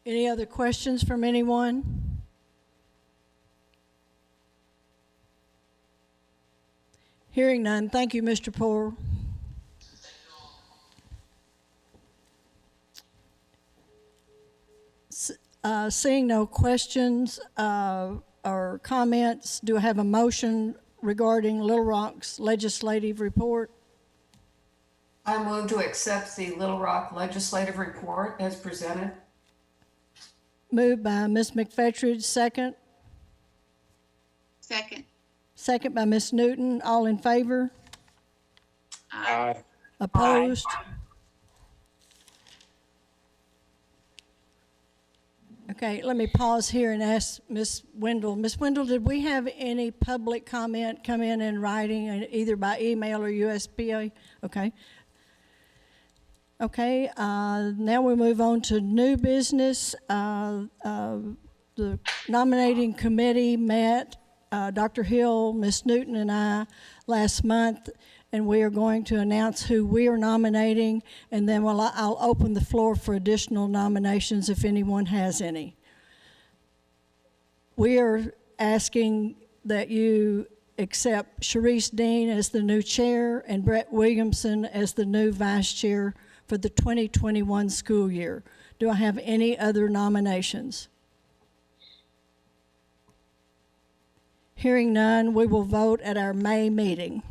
Any other questions from anyone? Hearing none, thank you, Mr. Poor. Seeing no questions or comments, do I have a motion regarding Little Rock's legislative report? I move to accept the Little Rock legislative report as presented. Moved by Ms. McFetridge, second. Second. Second by Ms. Newton. All in favor? Aye. Opposed? Okay, let me pause here and ask Ms. Wendell. Ms. Wendell, did we have any public comment come in writing, either by email or USPA? Okay. Okay, now we move on to new business. The nominating committee met, Dr. Hill, Ms. Newton, and I last month, and we are going to announce who we are nominating, and then I'll open the floor for additional nominations if anyone has any. We are asking that you accept Sharice Dean as the new chair and Brett Williamson as the new vice chair for the 2021 school year. Do I have any other nominations? Hearing none, we will vote at our May meeting.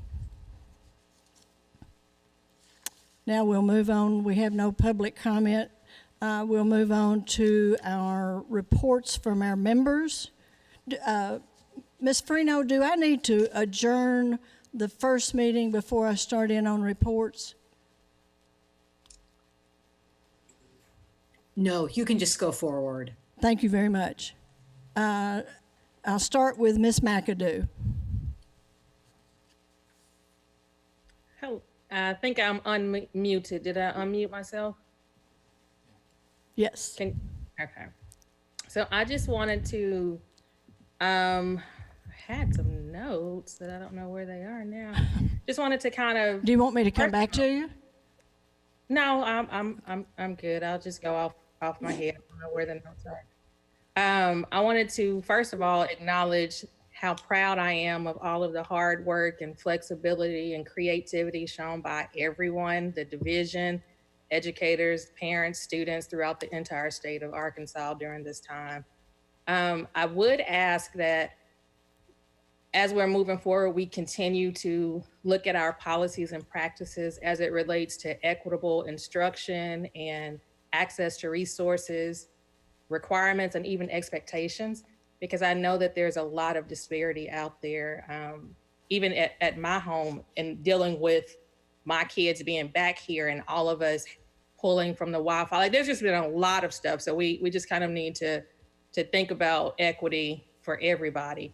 Now we'll move on. We have no public comment. We'll move on to our reports from our members. Ms. Freno, do I need to adjourn the first meeting before I start in on reports? No, you can just go forward. Thank you very much. I'll start with Ms. McAdoo. Hello. I think I'm unmuted. Did I unmute myself? Yes. Okay. So I just wanted to, I had some notes that I don't know where they are now. Just wanted to kind of. Do you want me to come back to you? No, I'm good. I'll just go off my head. I don't know where the notes are. I wanted to first of all acknowledge how proud I am of all of the hard work and flexibility and creativity shown by everyone, the division, educators, parents, students throughout the entire state of Arkansas during this time. I would ask that as we're moving forward, we continue to look at our policies and practices as it relates to equitable instruction and access to resources, requirements, and even expectations, because I know that there's a lot of disparity out there, even at my home, and dealing with my kids being back here and all of us pulling from the Wi-Fi. Like, there's just been a lot of stuff. So we just kind of need to think about equity for everybody.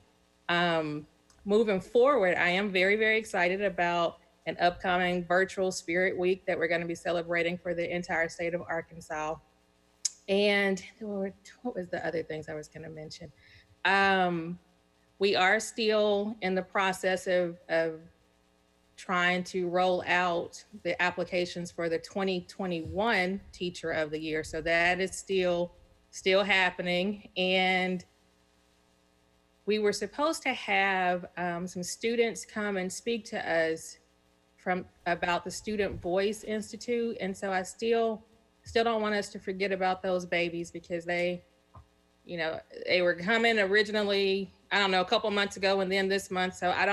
Moving forward, I am very, very excited about an upcoming virtual Spirit Week that we're going to be celebrating for the entire state of Arkansas. And what was the other things I was going to mention? We are still in the process of trying to roll out the applications for the 2021 Teacher of the Year. So that is still happening. And we were supposed to have some students come and speak to us about the Student Voice Institute. And so I still don't want us to forget about those babies, because they were coming originally, I don't know, a couple months ago and then this month. So I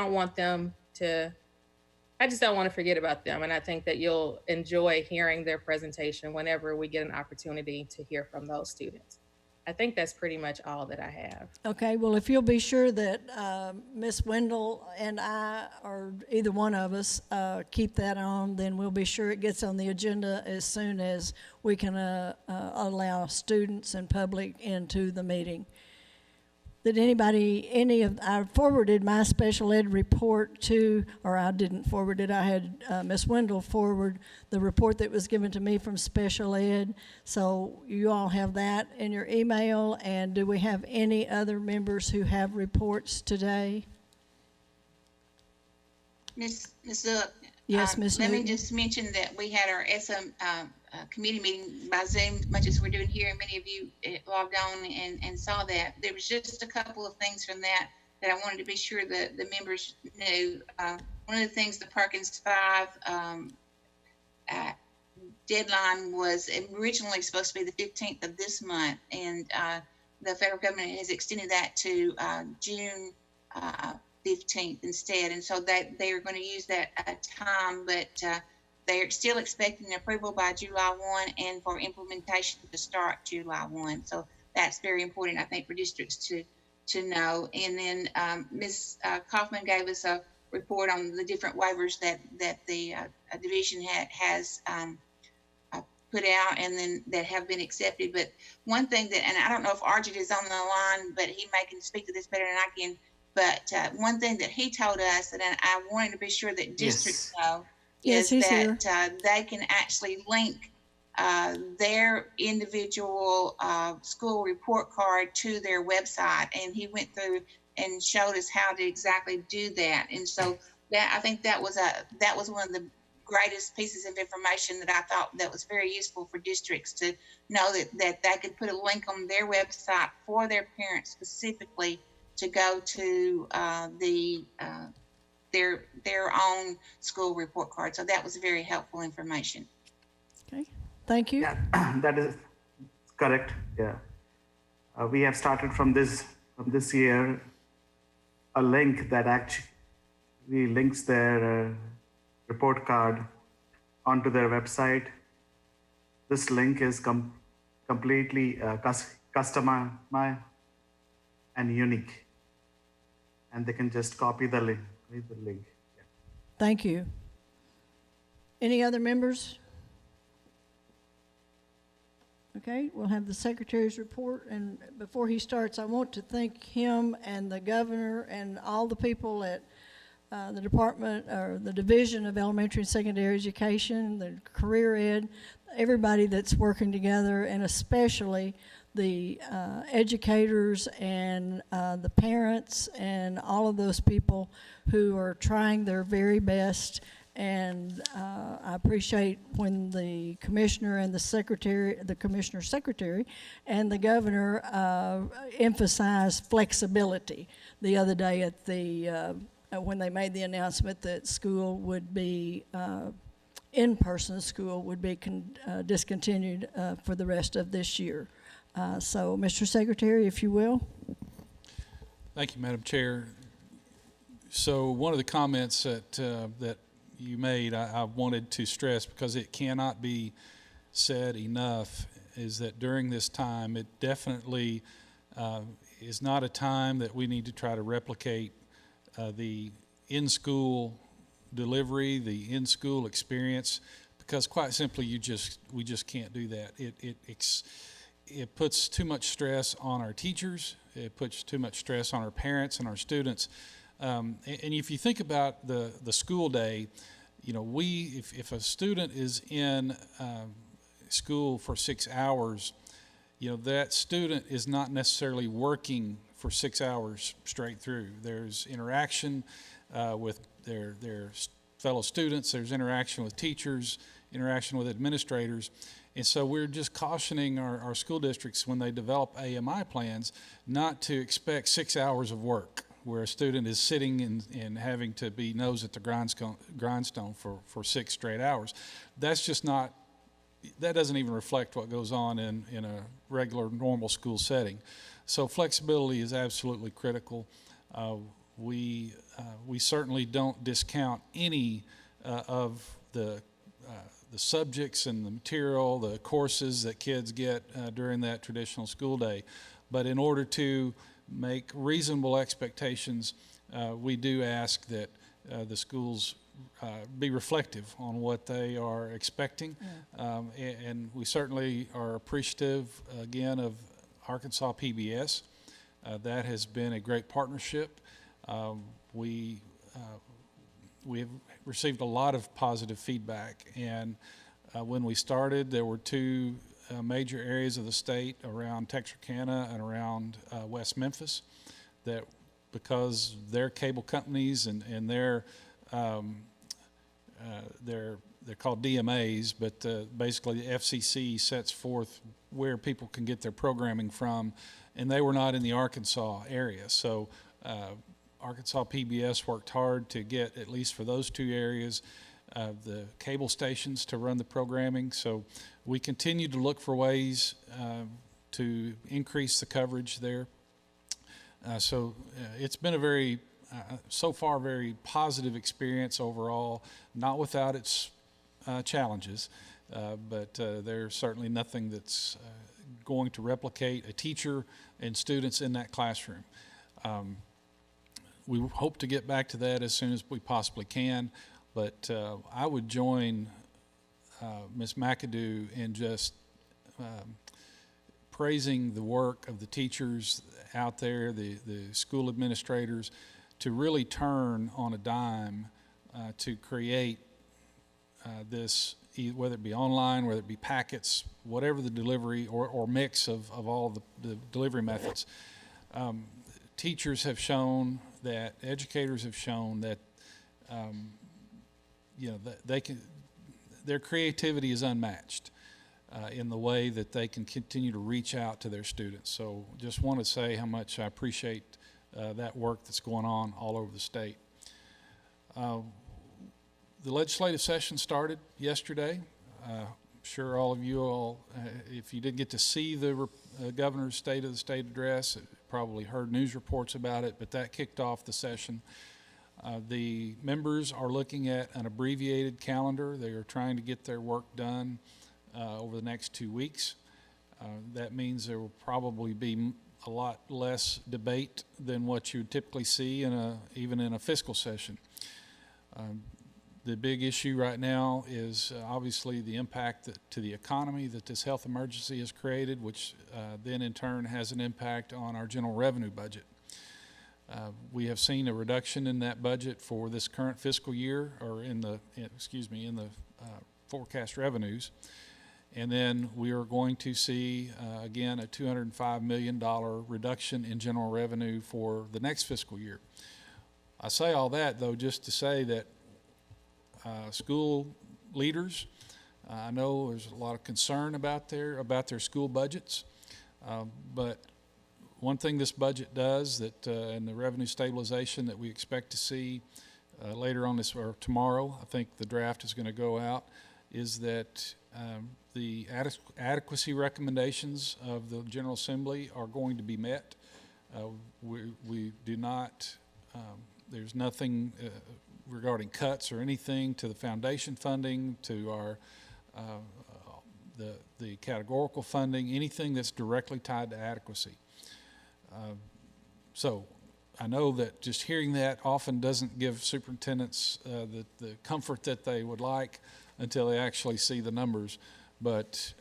just don't want to forget about them. And I think that you'll enjoy hearing their presentation whenever we get an opportunity to hear from those students. I think that's pretty much all that I have. Okay, well, if you'll be sure that Ms. Wendell and I, or either one of us, keep that on, then we'll be sure it gets on the agenda as soon as we can allow students and public into the meeting. Did I forwarded my special ed report to, or I didn't forward it, I had Ms. Wendell forward the report that was given to me from special ed. So you all have that in your email. And do we have any other members who have reports today? Ms. Zook. Yes, Ms. Let me Newton. just mention that we had our SM committee meeting by Zoom, much as we're doing here, and many of you logged on and saw that. There was just a couple of things from that I wanted to be sure that the members knew. One of the things, the Perkins 5 deadline was originally supposed to be the 15th of this month, and the federal government has extended that to June 15th instead, and so that they are going to use that time, but they're still expecting approval by July 1 and for implementation to start July 1. So that's very important, I think, for districts to know. And then Ms. Kaufman gave us a report on the different waivers that the division has put out and then that have been accepted. But one thing that, and I don't know if Arjit is on the line, but he can speak to this better than I can. But one thing that he told us, and I wanted to be sure that districts know, Yes, is he's that they can actually link their individual school report card to their website. And he went through and showed us how to exactly do that. And so that, I think that was one of the greatest pieces of information that I thought that was very useful for districts to know that they could put a link on their website for their parents specifically to go to their own school report card. So that was very helpful information. Okay, thank you. Yeah, that is correct. Yeah, we have started from this year a link that actually links their report card onto their website. This link is completely customized and unique, and they can just copy the link. Yeah. Thank you. Any other members? Okay, we'll have the secretary's report, and before he starts, I want to thank him and the governor and all the people at the department or the Division of Elementary and Secondary Education, the career ed, everybody that's working together, and especially the educators and the parents and all of those people who are trying their very best. And I appreciate when the commissioner and the secretary, the commissioner's secretary and the governor emphasized flexibility the other day at the when they made the announcement that school would be in-person school would be discontinued for the rest of this year. So, Mr. Secretary, if you will. Thank you, Madam Chair. So one of the comments that you made, I wanted to stress, because it cannot be said enough, is that during this time, it definitely is not a time that we need to try to replicate the in-school delivery, the in-school experience, because quite simply, we just can't do that. It puts too much stress on our teachers. It puts too much stress on our parents and our students. And if you think about the school day, you know, if a student is in school for 6 hours, you know, that student is not necessarily working for 6 hours straight through. There's interaction with their fellow students, there's interaction with teachers, interaction with administrators. And so we're just cautioning our school districts when they develop AMI plans not to expect 6 hours of work where a student is sitting and having to be nose at the grindstone for 6 straight hours. That's just not, that doesn't even reflect what goes on in a regular normal school setting. So flexibility is absolutely critical. We certainly don't discount any of the subjects and the material, the courses that kids get during that traditional school day. But in order to make reasonable expectations, we do ask that the schools be reflective on what they are expecting. Yeah. And we certainly are appreciative, again, of Arkansas PBS. That has been a great partnership. We have received a lot of positive feedback, and when we started, there were 2 major areas of the state around Texarkana and around West Memphis that, because their cable companies and they're called DMAs, but basically the FCC sets forth where people can get their programming from, and they were not in the Arkansas area. So Arkansas PBS worked hard to get, at least for those 2 areas, the cable stations to run the programming. So we continue to look for ways to increase the coverage there. So it's been a very, so far, very positive experience overall, not without its challenges, but there's certainly nothing that's going to replicate a teacher and students in that classroom. We hope to get back to that as soon as we possibly can, but I would join Ms. McAdoo in just praising the work of the teachers out there, the school administrators, to really turn on a dime to create this, whether it be online, whether it be packets, whatever the delivery or mix of all the delivery methods. Teachers have shown that, educators have shown that, you know, that they can, their creativity is unmatched in the way that they can continue to reach out to their students. So just want to say how much I appreciate that work that's going on all over the state. The legislative session started yesterday. I'm sure all of you all, if you didn't get to see the governor's State of the State address, probably heard news reports about it, but that kicked off the session. The members are looking at an abbreviated calendar. They are trying to get their work done over the next 2 weeks. That means there will probably be a lot less debate than what you would typically see in even in a fiscal session. The big issue right now is obviously the impact to the economy that this health emergency has created, which then in turn has an impact on our general revenue budget. We have seen a reduction in that budget for this current fiscal year, or in the forecast revenues. And then we are going to see, again, a $205 million reduction in general revenue for the next fiscal year. I say all that, though, just to say that school leaders, I know there's a lot of concern about their school budgets, but one thing this budget does that, and the revenue stabilization that we expect to see later on this, or tomorrow, I think the draft is going to go out, is that the adequacy recommendations of the General Assembly are going to be met. We do not, there's nothing regarding cuts or anything to the foundation funding, to our the categorical funding, anything that's directly tied to adequacy. So I know that just hearing that often doesn't give superintendents the comfort that they would like until they actually see the numbers. But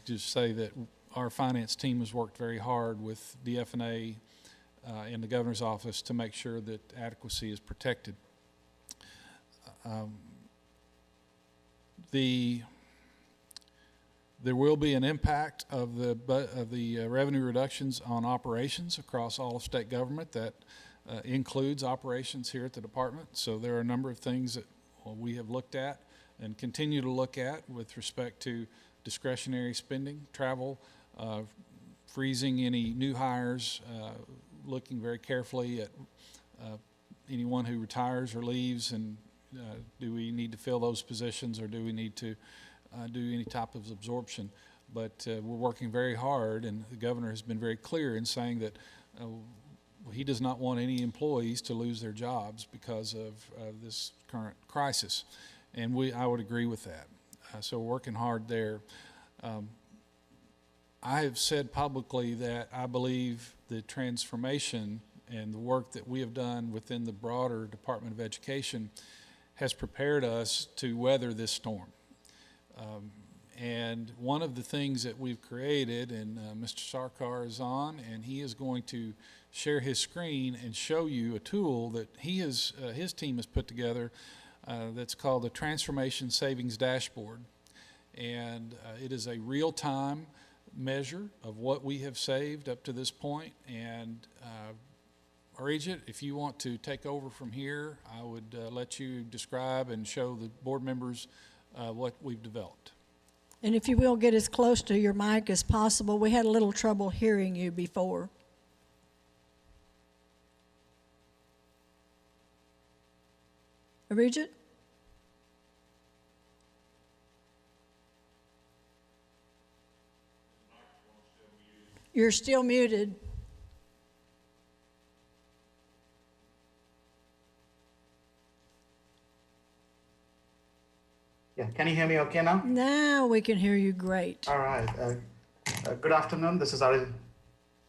just say that our finance team has worked very hard with DFNA in the governor's office to make sure that adequacy is protected. There will be an impact of the revenue reductions on operations across all of state government. That includes operations here at the department. So there are a number of things that we have looked at and continue to look at with respect to discretionary spending, travel, freezing any new hires, looking very carefully at anyone who retires or leaves, and do we need to fill those positions, or do we need to do any type of absorption? But we're working very hard, and the governor has been very clear in saying that he does not want any employees to lose their jobs because of this current crisis. And I would agree with that. So we're working hard there. I have said publicly that I believe the transformation and the work that we have done within the broader Department of Education has prepared us to weather this storm. And one of the things that we've created, and Mr. Sarkar is on, and he is going to share his screen and show you a tool that his team has put together that's called the Transformation Savings Dashboard. And it is a real-time measure of what we have saved up to this point. And Regent, if you want to take over from here, I would let you describe and show the board members what we've developed. And if you will, get as close to your mic as possible. We had a little trouble hearing you before. Regent? You're still muted. Yeah, can you hear me okay now? Now we can hear you great. All right. Good afternoon. This is Ari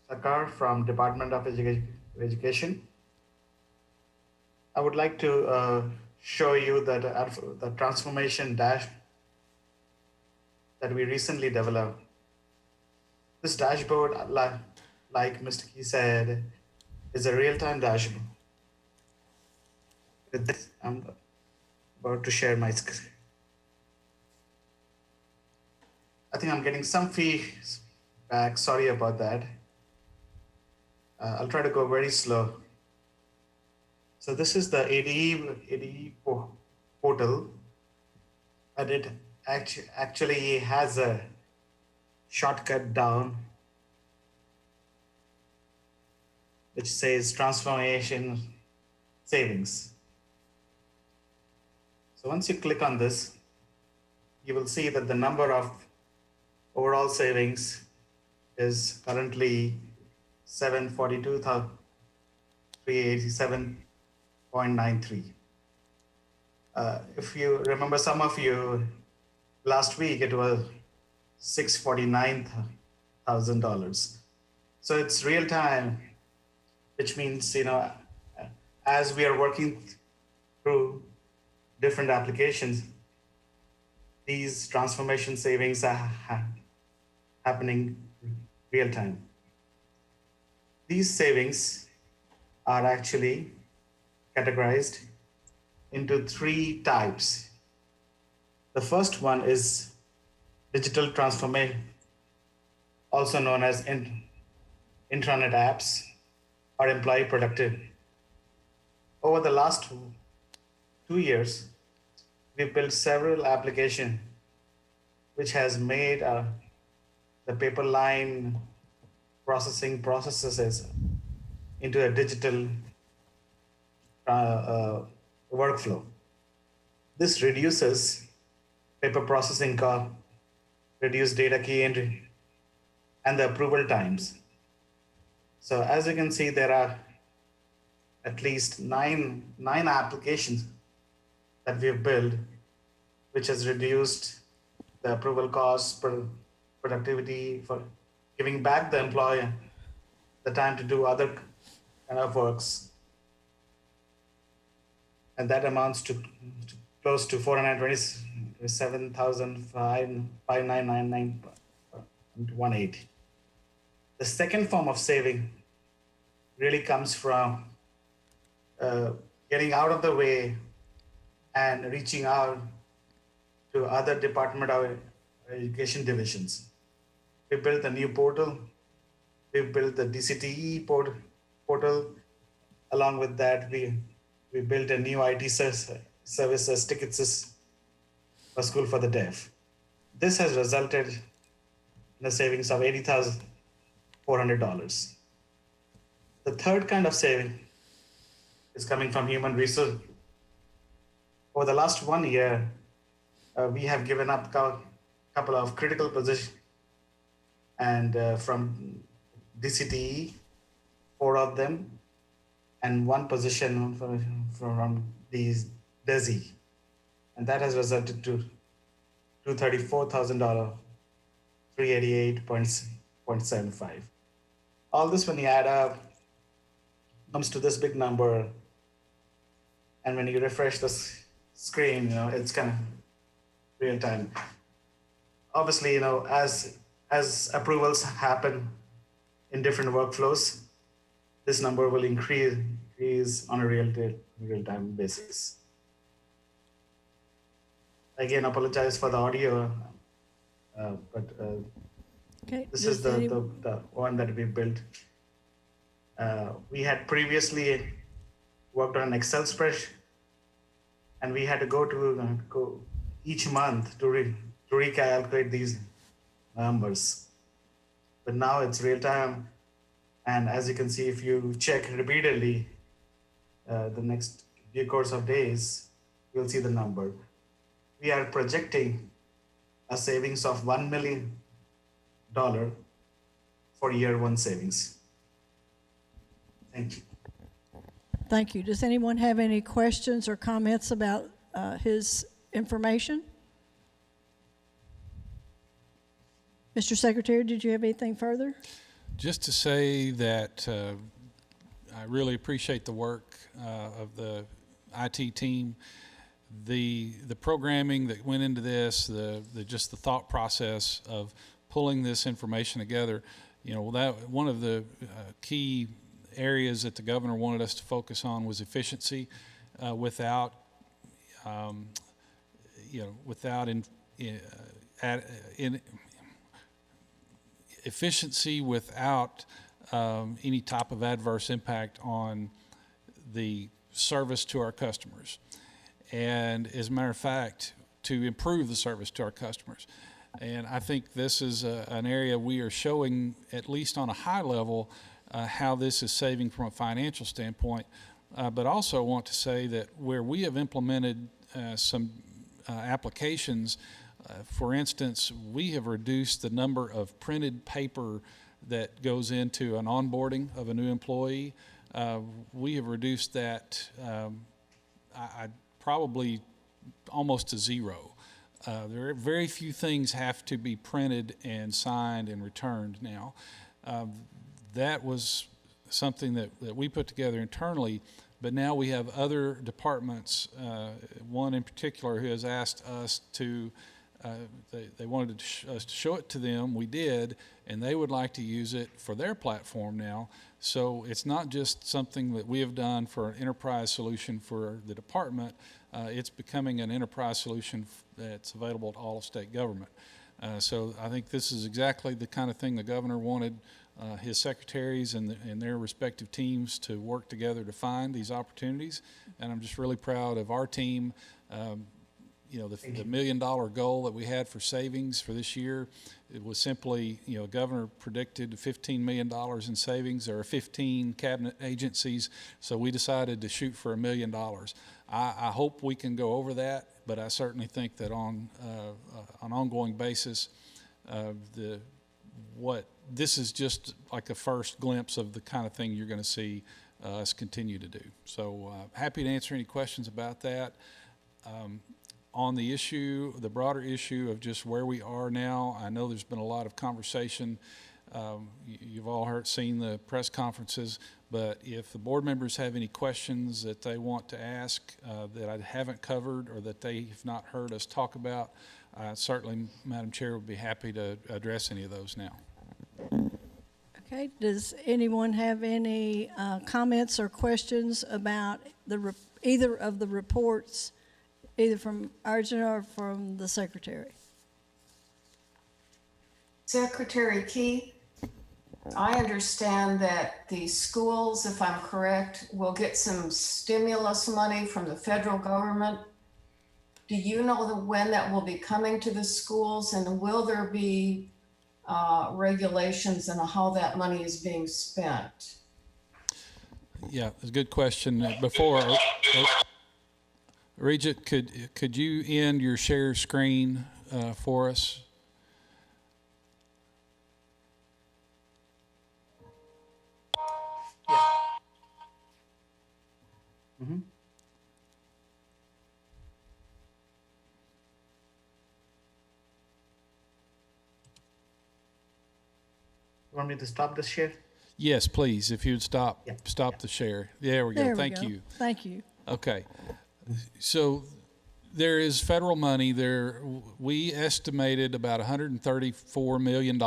Sarkar from Department of Education. I would like to show you that the transformation dash that we recently developed. This dashboard, like Mr. Key said, is a real-time dashboard. With this, I'm about to share my screen. I think I'm getting some feedback. Sorry about that. I'll try to go very slow. So this is the ADE portal, and it actually has a shortcut down which says transformation savings. So once you click on this, you will see that the number of overall savings is currently $742,387.93. If you remember, some of you, last week it was $649,000. So it's real time, which means, as we are working through different applications, these transformation savings are happening real time. These savings are actually categorized into 3 types. The first one is digital transformation, also known as intranet apps or employee productivity. Over the last 2 years, we've built several applications which has made the paper line processing processes into a digital workflow. This reduces paper processing cost, reduce data key entry, and the approval times. So as you can see, there are at least nine applications that we have built, which has reduced the approval costs, productivity, for giving back the employer the time to do other kind of works. And that amounts to close to 427,599.18. The second form of saving really comes from getting out of the way and reaching out to other Department of Education divisions. We built a new portal. We built the DCTE portal. Along with that, we built a new IT services tickets for School for the Deaf. This has resulted in a savings of $80,400. The third kind of saving is coming from human resource. Over the last 1 year, we have given up a couple of critical positions, and from DCTE, 4 of them, and 1 position from these DESI, and that has resulted to $234,000, 388.75. All this, when you add up, comes to this big number, and when you refresh the screen, it's kind of real time. Obviously, as approvals happen in different workflows, this number will increase on a real time basis. Again, apologize for the audio, but Okay. this is the one that we built. We had previously worked on an Excel spreadsheet, and we had to go each month to recalculate these numbers. But now it's real time, and as you can see, if you check repeatedly, the next few course of days, you'll see the number. We are projecting a savings of $1 million for year 1 savings. Thank you. Thank you. Does anyone have any questions or comments about his information? Mr. Secretary, did you have anything further? Just to say that I really appreciate the work of the IT team, the programming that went into this, just the thought process of pulling this information together. That one of the key areas that the governor wanted us to focus on was efficiency, without efficiency without any type of adverse impact on the service to our customers. And as a matter of fact, to improve the service to our customers. And I think this is an area we are showing, at least on a high level, how this is saving from a financial standpoint. But also want to say that where we have implemented some applications, for instance, we have reduced the number of printed paper that goes into an onboarding of a new employee. We have reduced that probably almost to zero. There are very few things have to be printed and signed and returned now. That was something that we put together internally But now we have other departments, one in particular who has asked us to, they wanted us to show it to them. We did, and they would like to use it for their platform now. So it's not just something that we have done for an enterprise solution for the department. It's becoming an enterprise solution that's available to all of state government. So I think this is exactly the kind of thing the governor wanted his secretaries and their respective teams to work together to find these opportunities. And I'm just really proud of our team. You know, the $1 million goal that we had for savings for this year, it was simply, you know, governor predicted $15 million in savings. There are 15 cabinet agencies, so we decided to shoot for $1 million. I hope we can go over that, but I certainly think that on an ongoing basis, this is just like a first glimpse of the kind of thing you're going to see us continue to do. So happy to answer any questions about that. On the issue, the broader issue of just where we are now, I know there's been a lot of conversation. You've all seen the press conferences, but if the board members have any questions that they want to ask that I haven't covered or that they have not heard us talk about, certainly, Madam Chair, would be happy to address any of those now. Okay, does anyone have any comments or questions about either of the reports, either from Arjun or from the Secretary? Secretary Key, I understand that the schools, if I'm correct, will get some stimulus money from the federal government. Do you know when that will be coming to the schools, and will there be regulations on how that money is being spent? Yeah, it's a good question. Before, Regent, could you end your share screen for us? Mm-hmm. Want me to stop the share? Yes, please. If you'd stop the share. There we go. There we Thank go. you. Thank you. Okay. So there is federal money there. We estimated about $134 million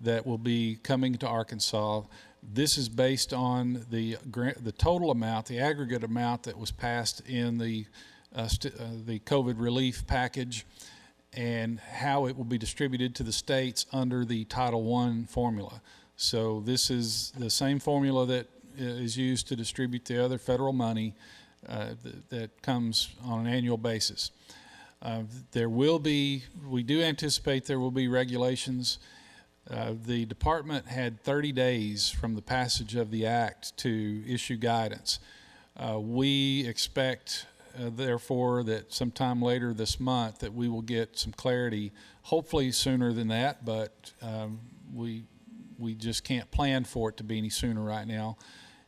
that will be coming to Arkansas. This is based on the total amount, the aggregate amount that was passed in the COVID relief package, and how it will be distributed to the states under the Title I formula. So this is the same formula that is used to distribute the other federal money that comes on an annual basis. We do anticipate there will be regulations. The department had 30 days from the passage of the act to issue guidance. We expect therefore that sometime later this month that we will get some clarity, hopefully sooner than that, but we just can't plan for it to be any sooner right now.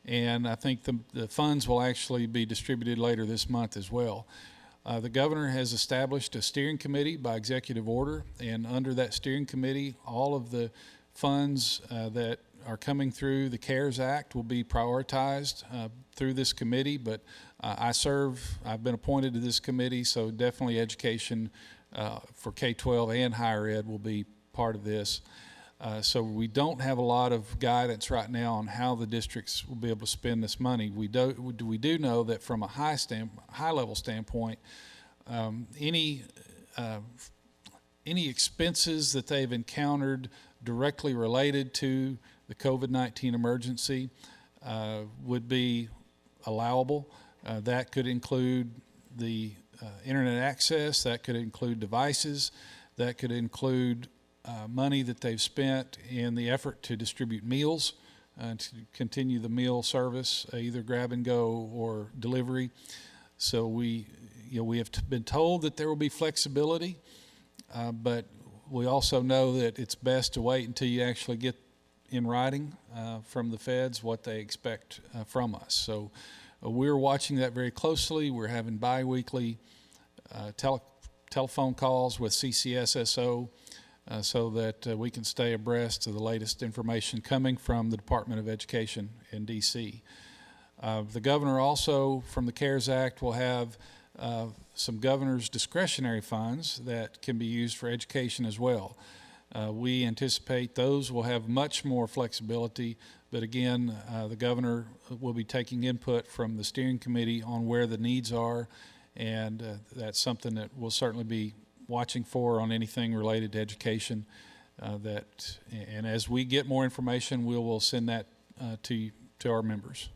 And I think the funds will actually be distributed later this month as well. The governor has established a steering committee by executive order, and under that steering committee, all of the funds that are coming through the CARES Act will be prioritized through this committee, but I've been appointed to this committee, so definitely education for K-12 and higher ed will be part of this. So we don't have a lot of guidance right now on how the districts will be able to spend this money. We do know that from a high level standpoint, any expenses that they've encountered directly related to the COVID-19 emergency would be allowable. That could include the internet access, that could include devices, that could include money that they've spent in the effort to distribute meals, to continue the meal service, either grab and go or delivery. So we have been told that there will be flexibility, but we also know that it's best to wait until you actually get in writing from the feds what they expect from us. So we're watching that very closely. We're having bi-weekly telephone calls with CCSSO so that we can stay abreast of the latest information coming from the Department of Education in D.C. The governor also, from the CARES Act, will have some governor's discretionary funds that can be used for education as well. We anticipate those will have much more flexibility, but again, the governor will be taking input from the steering committee on where the needs are, and that's something that we'll certainly be watching for on anything related to education. And as we get more information, we will send that to our members.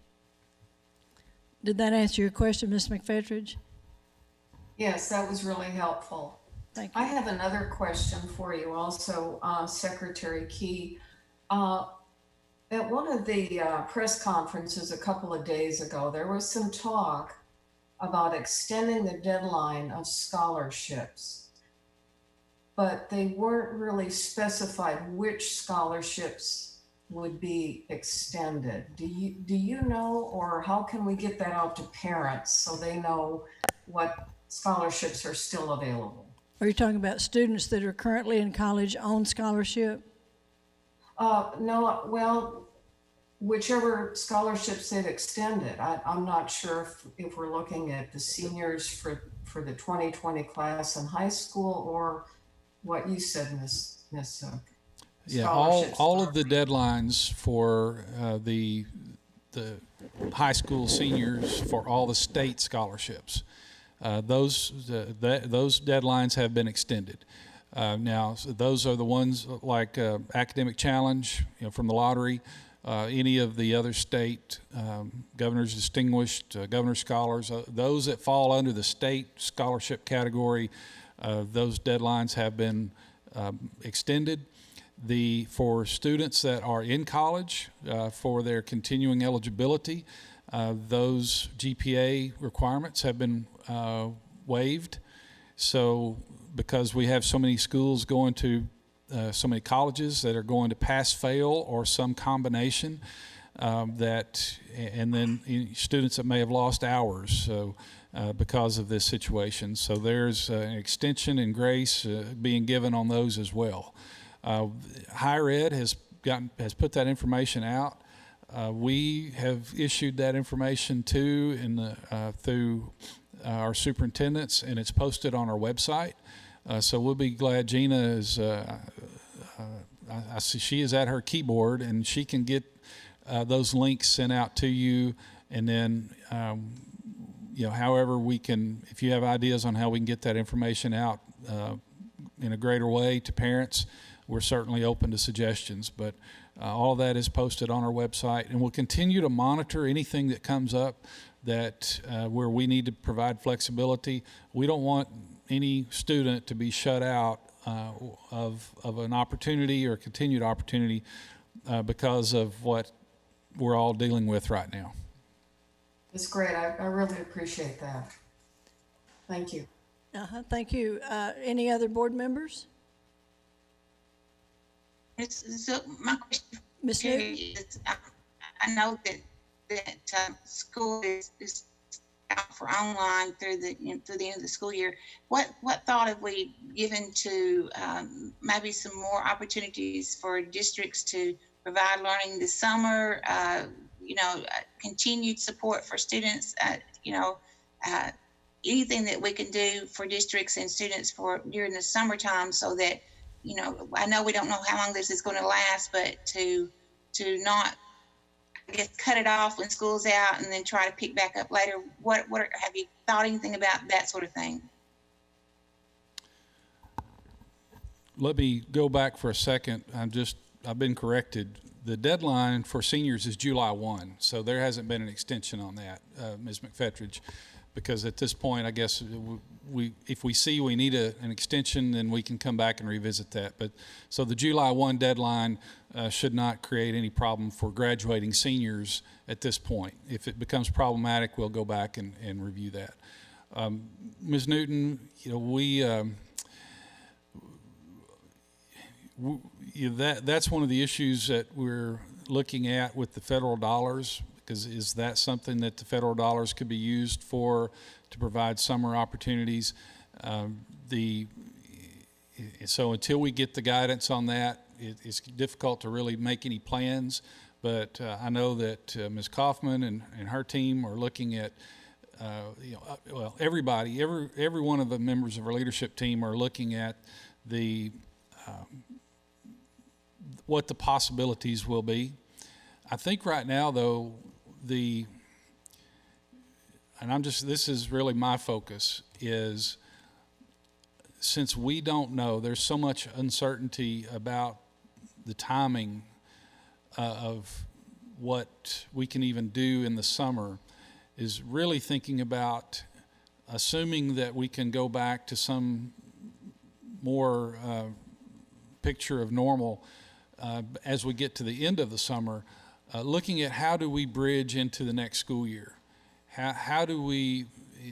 Did that answer your question, Ms. McFetridge? Yes, that was really helpful. Thank you. I have another question for you also, Secretary Key. At one of the press conferences a couple of days ago, there was some talk about extending the deadline of scholarships, but they weren't really specified which scholarships would be extended. Do you know, or how can we get that out to parents so they know what scholarships are still available? Are you talking about students that are currently in college on scholarship? No, well, whichever scholarships they've extended. I'm not sure if we're looking at the seniors for the 2020 class in high school or what you said, Miss. Yeah, all of the deadlines for the high school seniors for all the state scholarships. Those deadlines have been extended. Now, those are the ones like Academic Challenge, from the lottery, any of the other state Governor's Distinguished, Governor's Scholars, those that fall under the state scholarship category, those deadlines have been extended. For students that are in college, for their continuing eligibility, those GPA requirements have been waived. So because we have so many schools going to, so many colleges that are going to pass, fail, or some combination, and then students that may have lost hours because of this situation. So there's an extension and grace being given on those as well. Higher Ed has put that information out. We have issued that information too through our superintendents, and it's posted on our website. So we'll be glad. Gina is, I see she is at her keyboard, and she can get those links sent out to you. And then, however we can, if you have ideas on how we can get that information out in a greater way to parents, we're certainly open to suggestions. But all that is posted on our website, and we'll continue to monitor anything that comes up that where we need to provide flexibility. We don't want any student to be shut out of an opportunity or continued opportunity because of what we're all dealing with right now. It's great. I really appreciate that. Thank you. Thank you. Any other board members? So my question Ms. Newton? is, I know that school is out for online through the end of the school year. What thought have we given to maybe some more opportunities for districts to provide learning this summer? Continued support for students. Anything that we can do for districts and students during the summertime, so that I know we don't know how long this is going to last, but to not, I guess, cut it off when school's out and then try to pick back up later. What have you thought anything about that sort of thing? Let me go back for a second. I've been corrected. The deadline for seniors is July 1, so there hasn't been an extension on that, Ms. McFetridge, because at this point, I guess if we see we need an extension, then we can come back and revisit that. But so the July 1 deadline should not create any problem for graduating seniors at this point. If it becomes problematic, we'll go back and review that. Ms. Newton, that's one of the issues that we're looking at with the federal dollars, because is that something that the federal dollars could be used for to provide summer opportunities? So until we get the guidance on that, it's difficult to really make any plans. but I know that Ms. Kaufman and her team are looking at, well, everybody, every one of the members of our leadership team are looking at the what the possibilities will be. I think right now, though, this is really my focus, is since we don't know, there's so much uncertainty about the timing of what we can even do in the summer, is really thinking about assuming that we can go back to some more picture of normal as we get to the end of the summer, looking at how do we bridge into the next school year? How do we,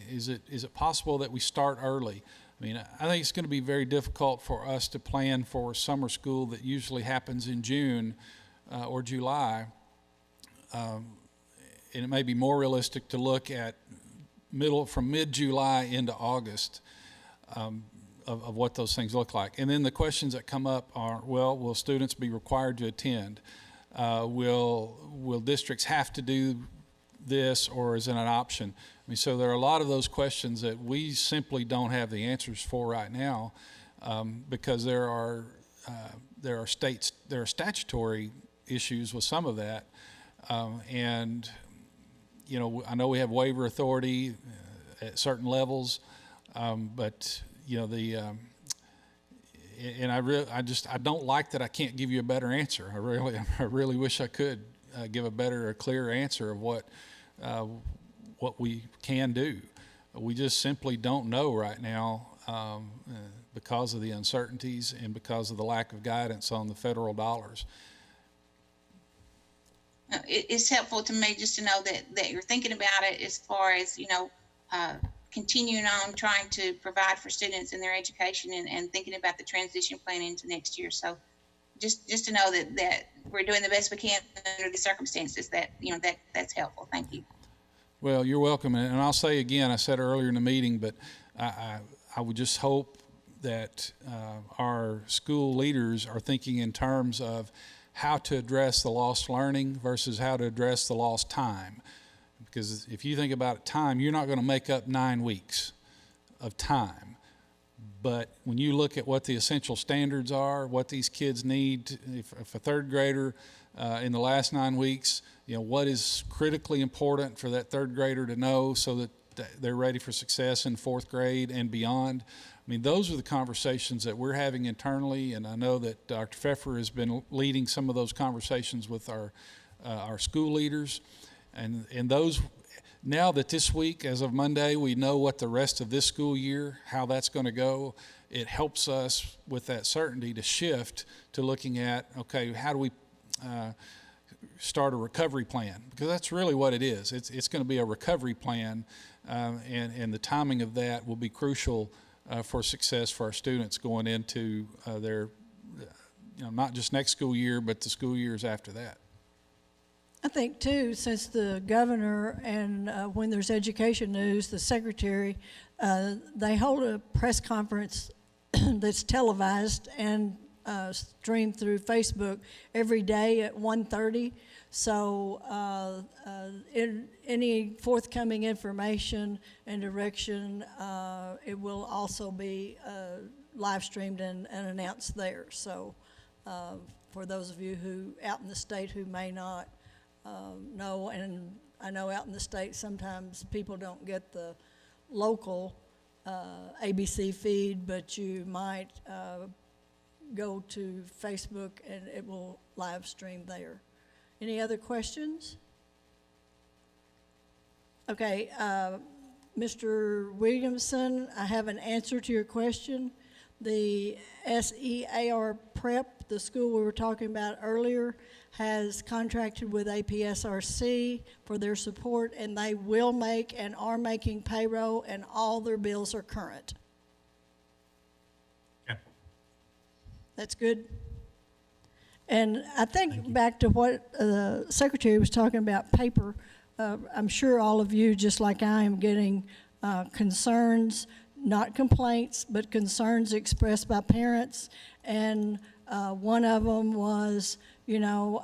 is it possible that we start early? I mean, I think it's going to be very difficult for us to plan for summer school that usually happens in June or July. And it may be more realistic to look at from mid-July into August of what those things look like. And then the questions that come up are, well, will students be required to attend? Will districts have to do this, or is it an option? I mean, so there are a lot of those questions that we simply don't have the answers for right now, because there are statutory issues with some of that, and you know, I know we have waiver authority at certain levels, but you know, and I don't like that I can't give you a better answer. I really wish I could give a clearer answer of what we can do. We just simply don't know right now because of the uncertainties and because of the lack of guidance on the federal dollars. It's helpful to me just to know that you're thinking about it as far as, you know, continuing on trying to provide for students in their education and thinking about the transition plan into next year. So just to know that we're doing the best we can under the circumstances, that, you know, that's helpful. Thank you. Well, you're welcome. And I'll say again, I said earlier in the meeting, but I would just hope that our school leaders are thinking in terms of how to address the lost learning versus how to address the lost time. Because if you think about time, you're not going to make up 9 weeks of time. But when you look at what the essential standards are, what these kids need, if a third grader in the last 9 weeks, you know, what is critically important for that third grader to know so that they're ready for success in fourth grade and beyond. I mean, those are the conversations that we're having internally, and I know that Dr. Pfeffer has been leading some of those conversations with our school leaders. And those, now that this week, as of Monday, we know what the rest of this school year, how that's going to go, it helps us with that certainty to shift to looking at, okay, how do we start a recovery plan? Because that's really what it is. It's going to be a recovery plan, and the timing of that will be crucial for success for our students going into their, you know, not just next school year, but the school years after that. I think too, since the governor and when there's education news, the secretary, they hold a press conference that's televised and streamed through Facebook every day at 1:30. So in any forthcoming information and direction, it will also be live streamed and announced there. So for those of you who out in the state who may not know, and I know out in the state sometimes people don't get the local ABC feed, but you might go to Facebook and it will live stream there. Any other questions? Okay, Mr. Williamson, I have an answer to your question. The SEAR Prep, the school we were talking about earlier, has contracted with APSRC for their support, and they will make and are making payroll, and all their bills are current. Okay. That's good. And I think back to what the Secretary was talking about paper, I'm sure all of you, just like I am, getting concerns, not complaints, but concerns expressed by parents. And one of them was, You know,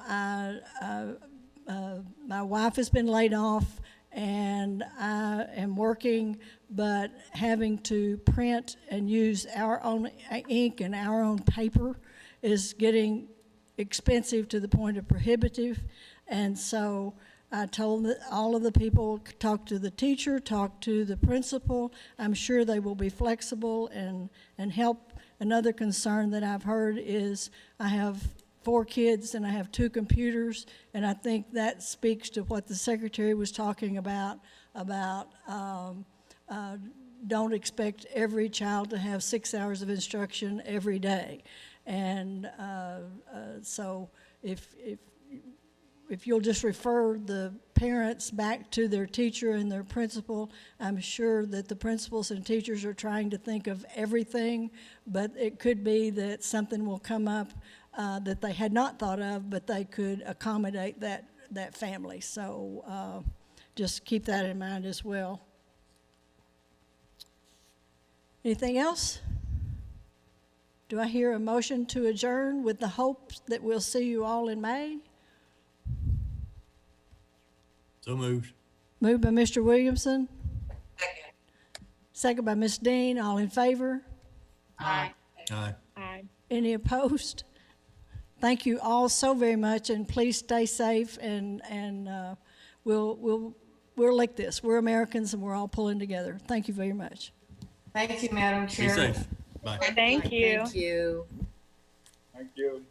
my wife has been laid off, and I am working, but having to print and use our own ink and our own paper is getting expensive to the point of prohibitive. And so I told all of the people, talk to the teacher, talk to the principal. I'm sure they will be flexible and help. Another concern that I've heard is I have 4 kids and I have 2 computers, and I think that speaks to what the secretary was talking about don't expect every child to have 6 hours of instruction every day. And so if you'll just refer the parents back to their teacher and their principal, I'm sure that the principals and teachers are trying to think of everything, but it could be that something will come up that they had not thought of, but they could accommodate that family. So just keep that in mind as well. Anything else? Do I hear a motion to adjourn with the hopes that we'll see you all in May? So moved. Moved by Mr. Williamson. Second by Ms. Dean. All in favor? Aye. Aye. Aye. Any opposed? Thank you all so very much, and please stay safe. And we're like this. We're Americans, and we're all pulling together. Thank you very much. Thank you, Madam Be Chair. safe. Bye. Thank you. Thank you. Thank you.